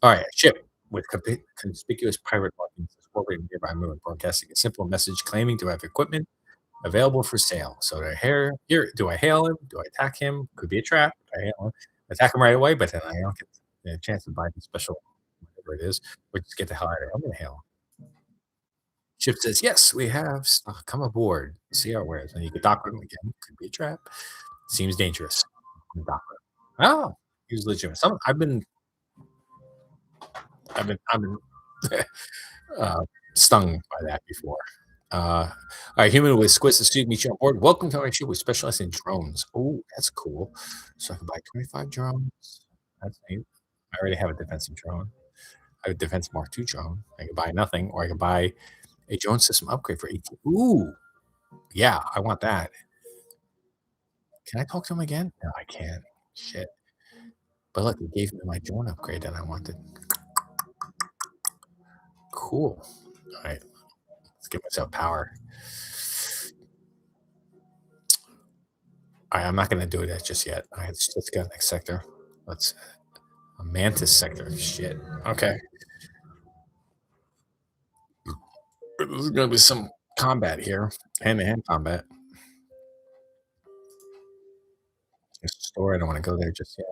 All right, ship with conspicuous pirate markings is orbiting nearby moon, broadcasting a simple message claiming to have equipment available for sale. So do I hail him? Do I attack him? Could be a trap. I hail him, attack him right away, but then I don't get a chance to buy the special whatever it is, or just get the hell out of here. I'm gonna hail him. Ship says, yes, we have come aboard. See how it wears. And you can dock with him again. Could be a trap. Seems dangerous. Dock with him. Oh, he was legitimate. I've been uh, stung by that before. All right, human with squids to suit meet you on board. Welcome to our ship. We specialize in drones. Oh, that's cool. So I can buy 25 drones. That's neat. I already have a defensive drone. I have a defensive Mark II drone. I can buy nothing, or I can buy a drone system upgrade for 18. Ooh, yeah, I want that. Can I talk to him again? No, I can't. Shit. But look, he gave me my drone upgrade that I wanted. Cool. All right, let's give myself power. All right, I'm not going to do that just yet. All right, let's go next sector. Let's a mantis sector. Shit. Okay. There's going to be some combat here, hand-to-hand combat. There's a store. I don't want to go there just yet.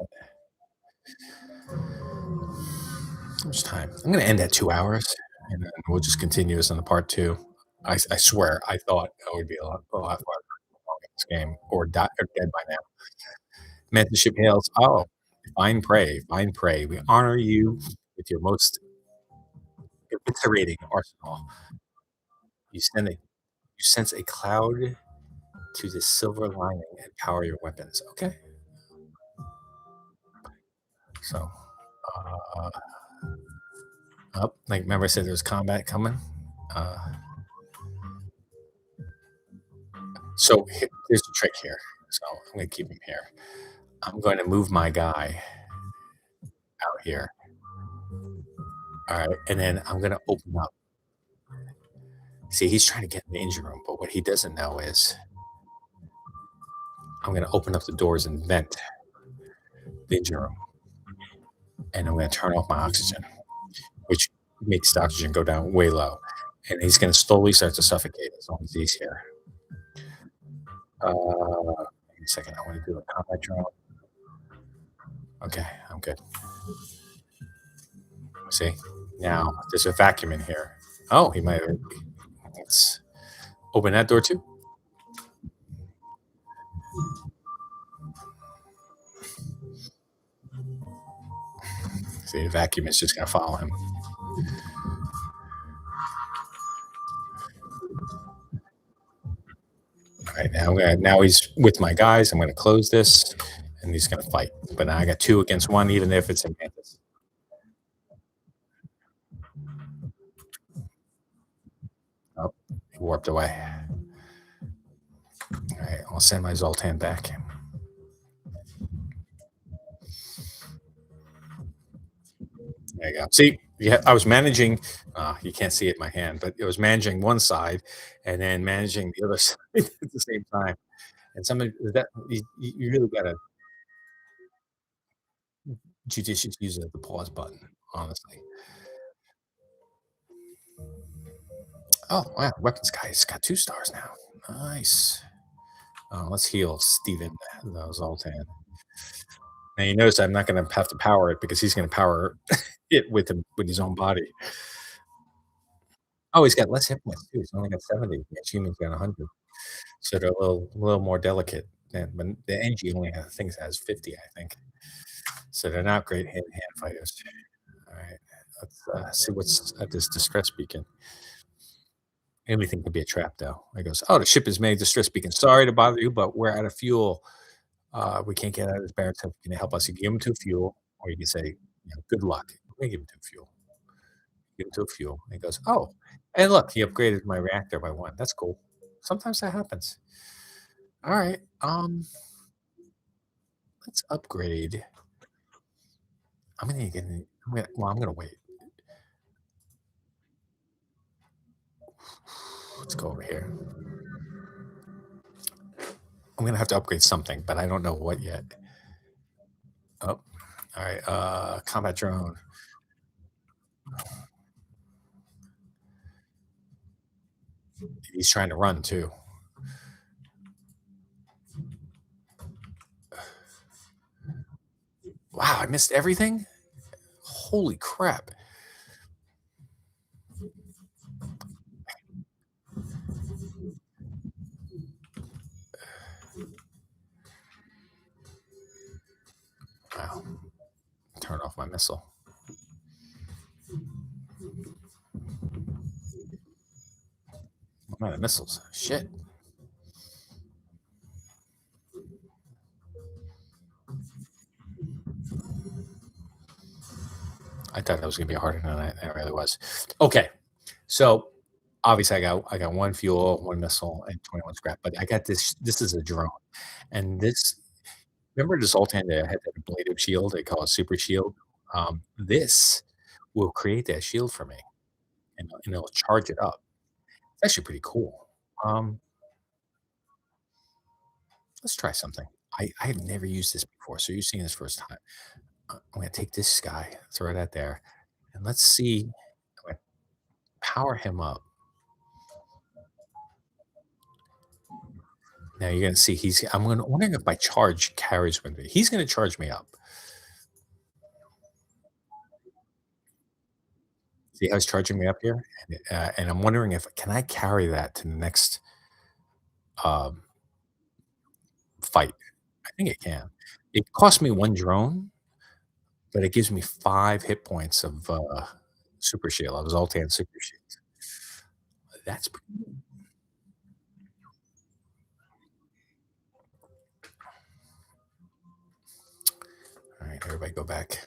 How much time? I'm going to end at 2 hours, and then we'll just continue this on the part two. I swear, I thought I would be a lot farther along in this game, or dead by now. Mantis ship hails. Oh, fine prey, fine prey. We honor you with your most eviscerating arsenal. You send a you sense a cloud to the silver lining and power your weapons. Okay. So, uh, up. Like, remember I said there's combat coming. Uh, so here's the trick here. So I'm going to keep him here. I'm going to move my guy out here. All right, and then I'm going to open up. See, he's trying to get in the engine room, but what he doesn't know is I'm going to open up the doors and vent the engine room, and I'm going to turn off my oxygen, which makes the oxygen go down way low, and he's going to slowly start to suffocate as long as he's here. Wait a second, I want to do a combat drone. Okay, I'm good. See, now there's a vacuum in here. Oh, he might have. Let's open that door too. See, the vacuum is just going to follow him. All right, now he's with my guys. I'm going to close this, and he's going to fight. But now I got 2 against 1, even if it's a mantis. warped away. All right, I'll send my Zoltan back. There you go. See, yeah, I was managing. You can't see it in my hand, but it was managing one side and then managing the other side at the same time. And some of that you really got to judicious use of the pause button. Honestly. Oh wow, weapons guy. It's got 2 stars now. Nice. Let's heal Steven. That was Zoltan. Now you notice I'm not going to have to power it because he's going to power it with him with his own body. Oh, he's got less hit points too. He's only got 70. The human's got 100, so they're a little more delicate. And when the NG only has, I think it has 50, I think. So they're not great hand-to-hand fighters. All right, let's see what's at this distress beacon. Anything could be a trap, though. It goes, oh, the ship is made distress beacon. Sorry to bother you, but we're out of fuel. We can't get out of this barren stuff. Can you help us? You give him 2 fuel, or you can say, good luck. We give him 2 fuel. Give him 2 fuel. And he goes, oh, and look, he upgraded my reactor by 1. That's cool. Sometimes that happens. All right. Let's upgrade. I'm gonna get. I'm gonna wait. Let's go over here. I'm gonna have to upgrade something, but I don't know what yet. Oh, all right. Combat drone. He's trying to run too. Wow, I missed everything. Holy crap! Wow. Turn off my missile. I'm out of missiles. Shit. I thought that was gonna be harder than it really was. Okay, so obviously I got 1 fuel, 1 missile, and 21 scrap. But I got this. This is a drone, and this. Remember the Zoltan that had that ablative shield? They call it super shield. This will create that shield for me, and it'll charge it up. It's actually pretty cool. Um, let's try something. I have never used this before, so you're seeing this first time. I'm gonna take this guy, throw that there, and let's see. I'm gonna power him up. Now you're gonna see he's. Wondering if my charge carries with me. He's gonna charge me up. See how he's charging me up here, and I'm wondering if can I carry that to the next um, fight. I think it can. It cost me 1 drone, but it gives me 5 hit points of super shield. I was Zoltan super shield. That's pretty. All right. Everybody, go back.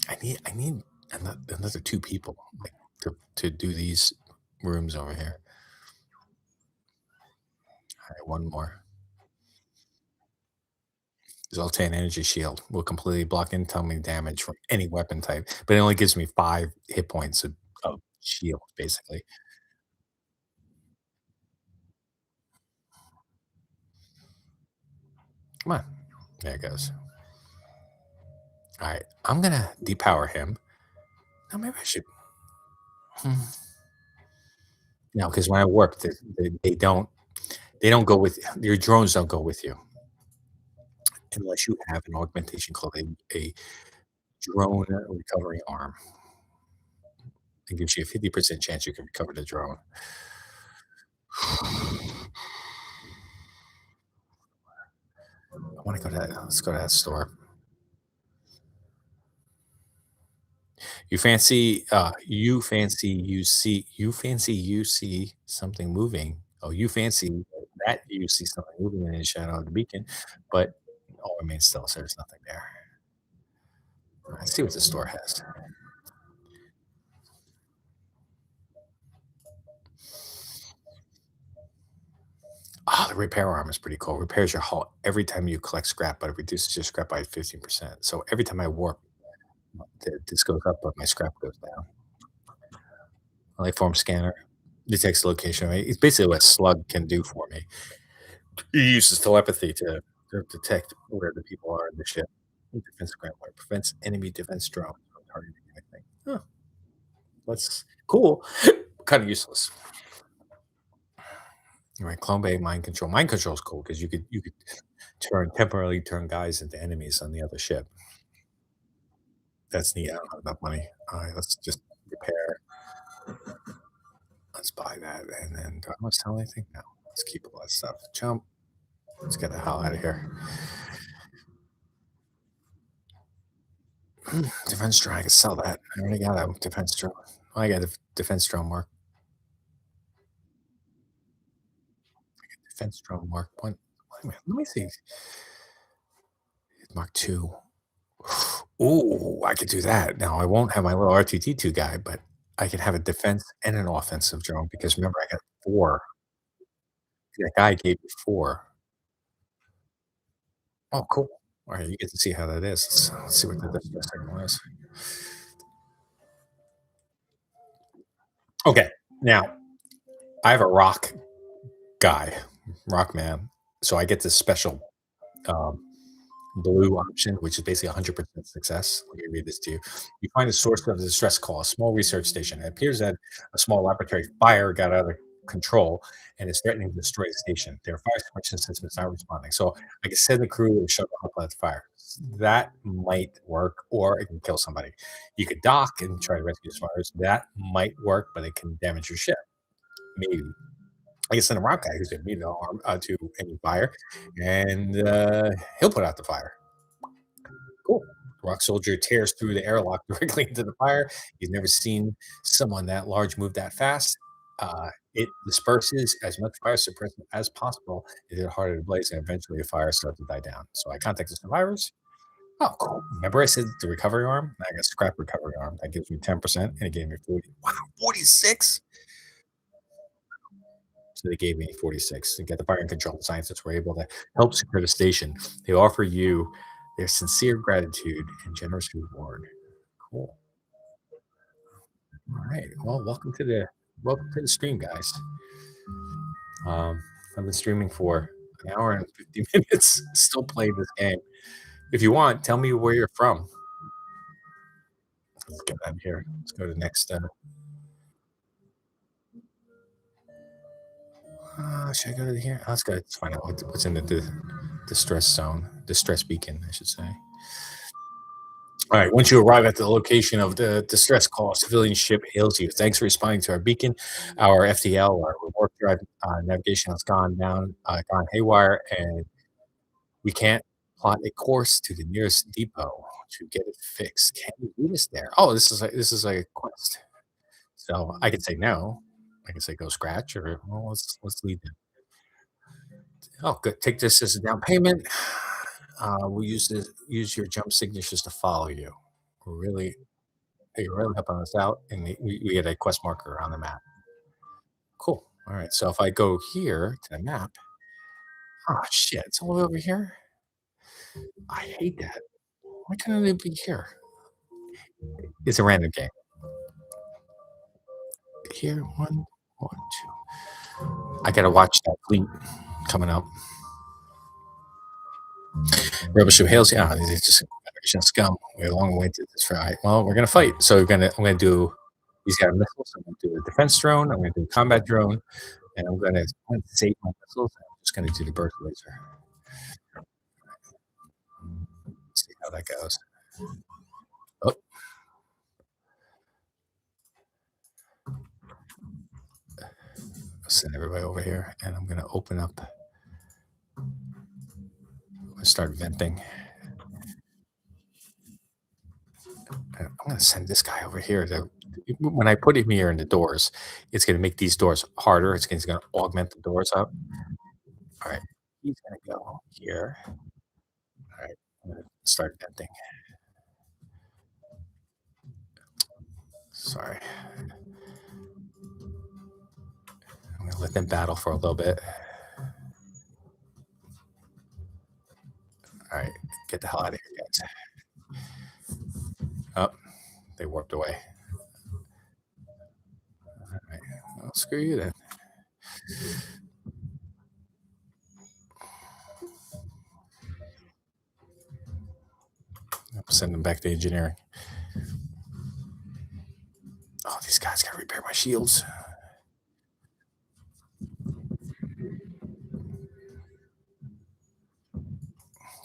I need another 2 people like, to do these rooms over here. All right, 1 more. Zoltan energy shield will completely block incoming damage from any weapon type, but it only gives me 5 hit points of shield, basically. Come on. There it goes. All right. I'm gonna depower him. Now maybe I should. Hmm. No, because when I work, they don't go with your drones don't go with you unless you have an augmentation called a drone recovery arm. It gives you a 50% chance you can recover the drone. I want to go to that. Let's go to that store. You fancy you see something moving. Oh, you fancy that you see something moving in the shadow of the beacon, but all remains still, so there's nothing there. Let's see what the store has. Oh, the repair arm is pretty cool. Repairs your hull every time you collect scrap, but it reduces your scrap by 15%. So every time I warp, this goes up, but my scrap goes down. Life form scanner detects the location. Right? It's basically what Slug can do for me. He uses telepathy to detect where the people are in the ship. Defense ground wire prevents enemy defense drones from targeting anything. Huh, that's cool. Kind of useless. All right, clone bay mind control. Mind control is cool because you could temporarily turn guys into enemies on the other ship. That's neat. I don't have enough money. All right, let's just repair. Let's buy that, and then do I want to sell anything? No. Let's keep all that stuff. Jump. Let's get the hell out of here. Defense drone. I can sell that. I already got a defense drone. I got a defense drone mark. Defense drone mark one. Wait a minute, let me see. Mark two. Ooh, I could do that. Now I won't have my little R2D2 guy, but I could have a defense and an offensive drone because remember I got four. That guy gave me four. Oh, cool. All right, you get to see how that is. Let's see what the second one is. Okay, now I have a rock guy, rock man, so I get this special um, blue option, which is basically 100% success. Let me read this to you. You find the source of the distress call, a small research station. It appears that a small laboratory fire got out of control and is threatening to destroy the station. Their fire suppression system is not responding. So I can send the crew and shut off the fire. That might work, or it can kill somebody. You could dock and try to rescue survivors. That might work, but it can damage your ship. Maybe. I can send a rock guy who's going to meet the arm to any fire, and he'll put out the fire. Cool. Rock soldier tears through the airlock directly into the fire. He's never seen someone that large move that fast. It disperses as much fire suppressant as possible into the heart of the blaze, and eventually the fire starts to die down. So I contact the survivors. Oh, cool. Remember I said the recovery arm? I got scrap recovery arm. That gives me 10%, and it gave me 40. Wow, 46? So they gave me 46 to get the fire and control scientists were able to help secure the station. They offer you their sincere gratitude and generous reward. Cool. All right. Well, welcome to the stream, guys. I've been streaming for an hour and 50 minutes. Still playing this game. If you want, tell me where you're from. Let's get that here. Let's go to the next. Should I go to here? Let's go. Let's find out what's in the distress zone, distress beacon, I should say. All right. Once you arrive at the location of the distress call, a civilian ship hails you. Thanks for responding to our beacon. Our FTL, our warp drive navigation has gone haywire, and we can't plot a course to the nearest depot to get it fixed. Can you lead us there? Oh, this is a quest. So I could say no. I could say go scratch, or well, let's lead them. Oh, good. Take this as a down payment. We'll use your jump signatures to follow you. We're really You're really helping us out, and we get a quest marker on the map. Cool. All right. So if I go here to the map, oh shit, it's all the way over here. I hate that. Why couldn't it be here? It's a random game. Here, one, two. I gotta watch that fleet coming up. Rebel ship hails. Yeah, it's just Federation scum. We're a long way to this fight. Well, we're gonna fight. So I'm gonna do. He's got missiles. I'm gonna do a defense drone. I'm gonna do a combat drone, and I'm gonna save my missiles. I'm just gonna do the burst laser. See how that goes. Oh, I'll send everybody over here, and I'm gonna open up. I'm gonna start venting. I'm gonna send this guy over here. When I put him here in the doors, it's gonna make these doors harder. It's gonna augment the doors up. All right, he's gonna go here. All right, I'm gonna start venting. Sorry, I'm gonna let them battle for a little bit. Get the hell out of here, guys. Oh, they warped away. All right. Well, screw you then. I'll send them back to engineering. Oh, these guys gotta repair my shields.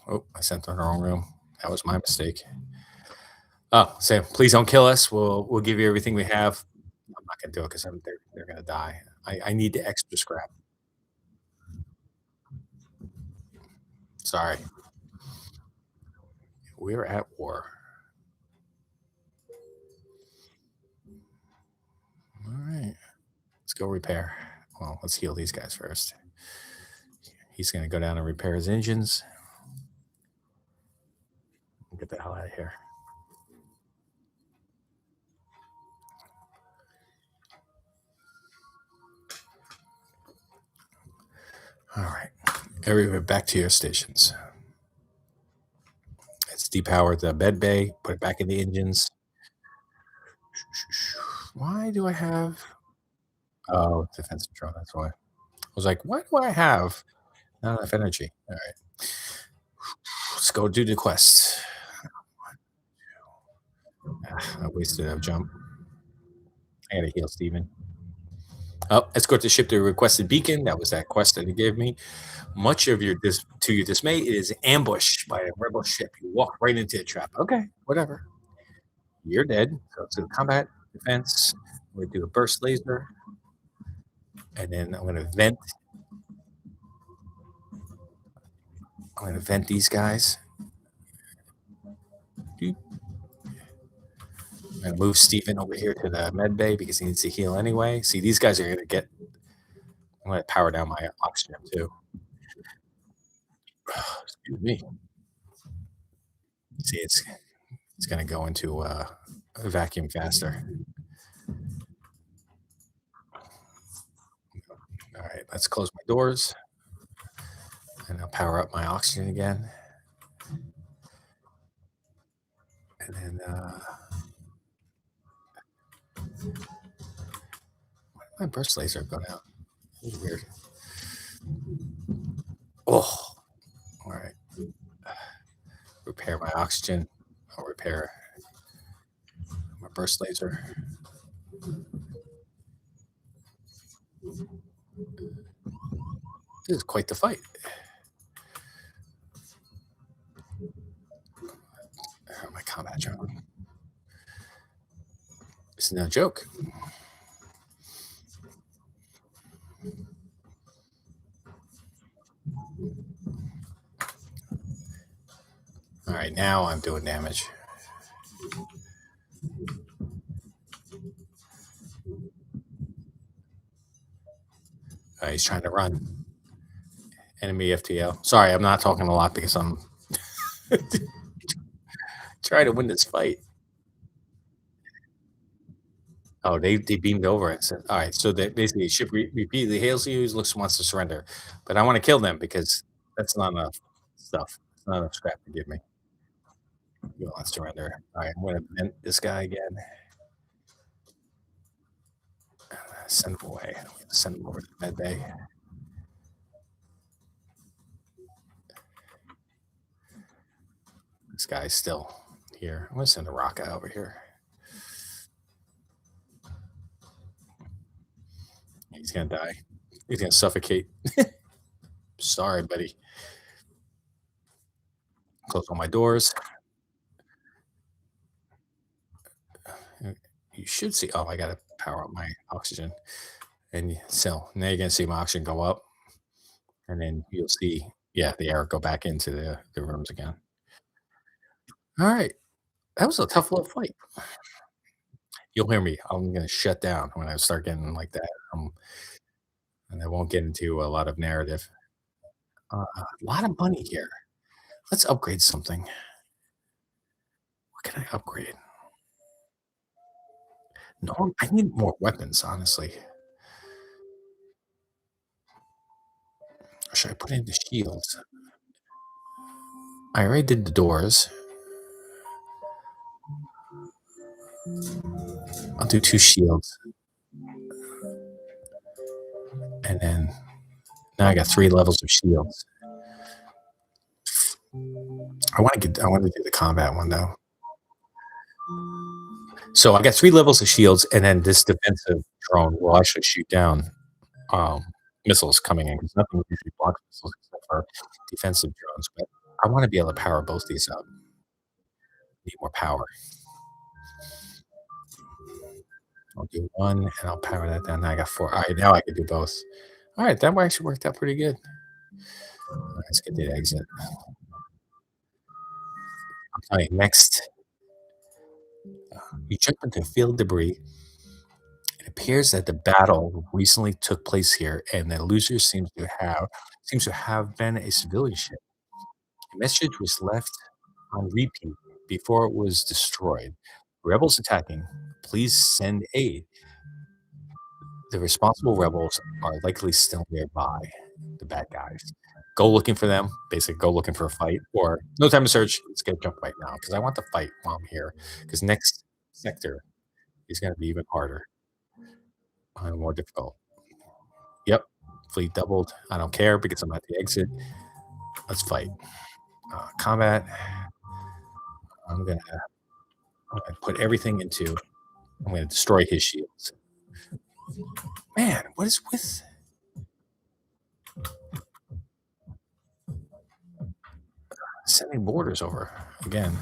Oh, I sent them in the wrong room. That was my mistake. Oh, Sam, please don't kill us. We'll give you everything we have. I'm not gonna do it because they're gonna die. I need the extra scrap. Sorry. We're at war. All right. Let's go repair. Well, let's heal these guys first. He's gonna go down and repair his engines. Get the hell out of here. All right. Everyone back to your stations. Let's depower the med bay, put it back in the engines. Why do I have defense control? That's why. I was like, why do I have not enough energy? All right. Let's go do the quest. I wasted a jump. I gotta heal Steven. Oh, escort the ship to a requested beacon. That was that quest that he gave me. Much of to your dismay, it is ambushed by a rebel ship. You walk right into a trap. Okay, whatever. You're dead. So it's a combat defense. We do a burst laser, and then I'm gonna vent. I'm gonna vent these guys. I'm gonna move Steven over here to the med bay because he needs to heal anyway. See, these guys are gonna get. I'm gonna power down my oxygen too. Excuse me. See, it's gonna go into a vacuum faster. All right, let's close my doors, and I'll power up my oxygen again. And then my burst laser going out. This is weird. Oh, all right. Repair my oxygen. I'll repair my burst laser. This is quite the fight. My combat drone. This is no joke. All right, now I'm doing damage. He's trying to run. Enemy FTL. Sorry, I'm not talking a lot because I'm trying to win this fight. Oh, they beamed over it. So, all right, so that basically ship repeatedly hails you, wants to surrender, but I want to kill them because that's not enough stuff. It's not enough scrap to give me. He wants to surrender. All right, I'm going to vent this guy again. Send him away. Send him over to the med bay. This guy's still here. I'm going to send a rocket over here. He's going to die. He's going to suffocate. Sorry, buddy. Close all my doors. You should see. Oh, I got to power up my oxygen. And so now you're going to see my oxygen go up. And then you'll see, yeah, the air go back into the rooms again. All right. That was a tough little fight. You'll hear me. I'm going to shut down when I start getting like that. And I won't get into a lot of narrative. A lot of money here. Let's upgrade something. What can I upgrade? No, I need more weapons, honestly. Or should I put in the shields? I already did the doors. I'll do 2 shields. And then now I got 3 levels of shields. I want to do the combat one though. So I got 3 levels of shields, and then this defensive drone will actually shoot down um, missiles coming in because nothing usually blocks missiles except for defensive drones. But I want to be able to power both these up. Need more power. I'll do 1, and I'll power that down. Now I got 4. All right, now I can do both. All right, that actually worked out pretty good. All right, let's get the exit. All right, next, you jump into field debris. It appears that the battle recently took place here, and the loser seems to have been a civilian ship. A message was left on repeat before it was destroyed. Rebels attacking. Please send aid. The responsible rebels are likely still nearby. The bad guys. Go looking for them. Basically, go looking for a fight. Or no time to search. Let's get a jump right now because I want to fight while I'm here. Because next sector is going to be even harder and more difficult. Yep. Fleet doubled. I don't care because I'm at the exit. Let's fight. Combat. I'm gonna put everything into. I'm gonna destroy his shields. Man, what is with? Sending borders over again.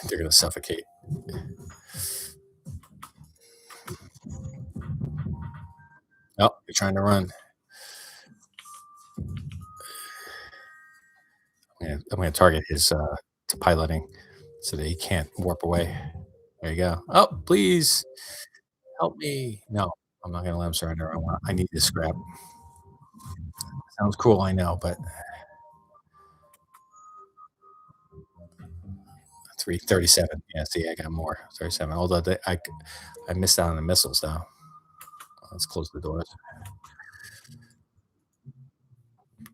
They're gonna suffocate. Oh, they're trying to run. I'm gonna target his to piloting so that he can't warp away. There you go. Oh, please help me. No, I'm not gonna let him surrender. I need this scrap. Sounds cool, I know, but 337. Yeah, see, I got more. 37. Although I missed out on the missiles though. Let's close the doors.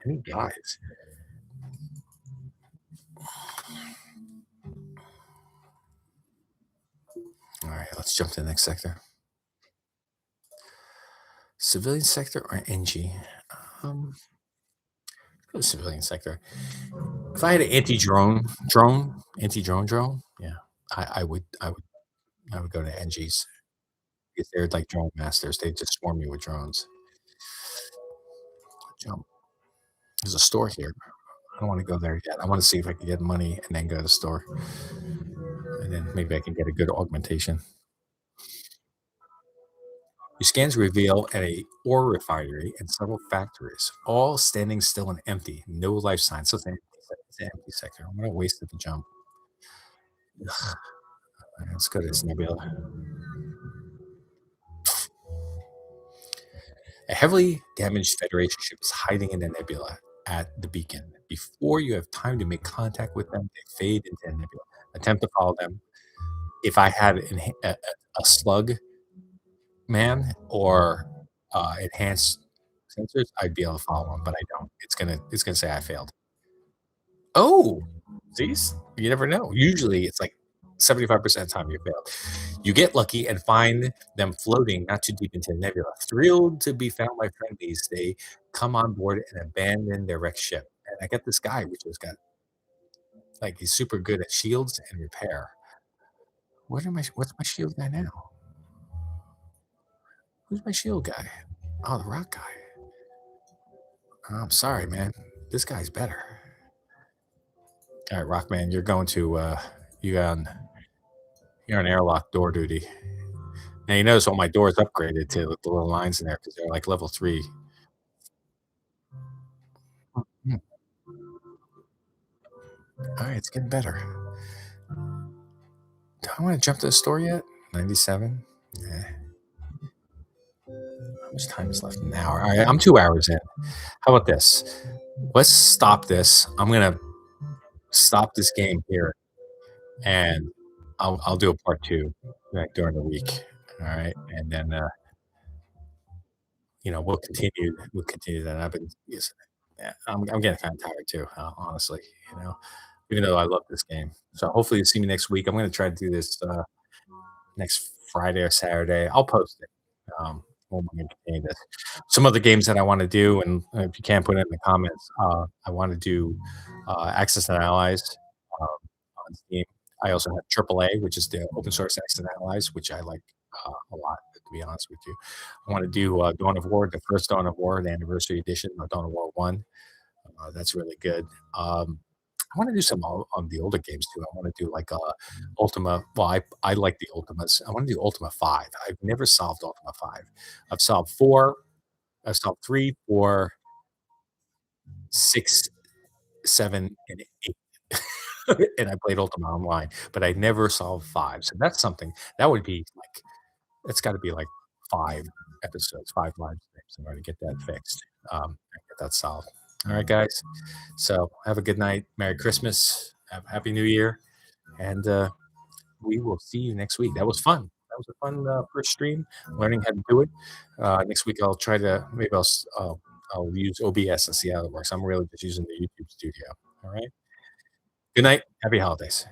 And he dies. All right, let's jump to the next sector. Civilian sector or NG? Go to civilian sector. If I had an anti-drone drone, yeah, I would go to NGs because they're like drone masters. They just swarm you with drones. Jump. There's a store here. I don't want to go there yet. I want to see if I can get money and then go to the store, and then maybe I can get a good augmentation. Your scans reveal a ore refinery and several factories, all standing still and empty. No life signs. So it's an empty sector. I'm gonna waste the jump. Ugh. Let's go to this nebula. A heavily damaged Federation ship is hiding in the nebula at the beacon. Before you have time to make contact with them, they fade into the nebula. Attempt to follow them. If I had a slug man or enhanced sensors, I'd be able to follow them, but I don't. It's gonna say I failed. Oh, see, you never know. Usually, it's like 75% of the time you fail. You get lucky and find them floating not too deep into the nebula. Thrilled to be found by friendlies, they come on board and abandon their wrecked ship. And I got this guy, which has got he's super good at shields and repair. What's my shield guy now? Who's my shield guy? Oh, the rock guy. Oh, I'm sorry, man. This guy's better. All right, Rockman, you're going to you're on airlock door duty. Now you notice all my doors upgraded to the little lines in there because they're like level 3. Mm. All right, it's getting better. Do I want to jump to the store yet? 97. Yeah. How much time is left? An hour. All right, I'm 2 hours in. How about this? Let's stop this. I'm gonna stop this game here. and I'll do a part 2, like, during the week, alright? And then, we'll continue that. I've been yes, yeah, I'm getting kinda tired too, honestly, you know, even though I love this game. So hopefully you see me next week. I'm gonna try to do this, next Friday or Saturday. I'll post it. When we continue this. Some other games that I wanna do, and if you can't put it in the comments, I wanna do, Axis and Allies, um, on Steam. I also have AAA, which is the open source Axis and Allies, which I like, a lot, to be honest with you. I wanna do, Dawn of War, the first Dawn of War, the anniversary edition of Dawn of War 1. That's really good. I wanna do some on the older games too. I wanna do like, Ultima well, I like the Ultimas. I wanna do Ultima 5. I've never solved Ultima 5. I've solved 4, I've solved 3, 4, 6, 7, and 8. And I played Ultima Online, but I never solved 5. So that's something that would be like it's gotta be like 5 episodes, 5 live streams in order to get that fixed, and get that solved. Alright, guys. So, have a good night. Merry Christmas. Have Happy New Year, and, we will see you next week. That was fun. That was a fun, first stream, learning how to do it. Next week, I'll try to maybe I'll use OBS and see how it works. I'm really just using the YouTube studio. Alright? Good night. Happy holidays.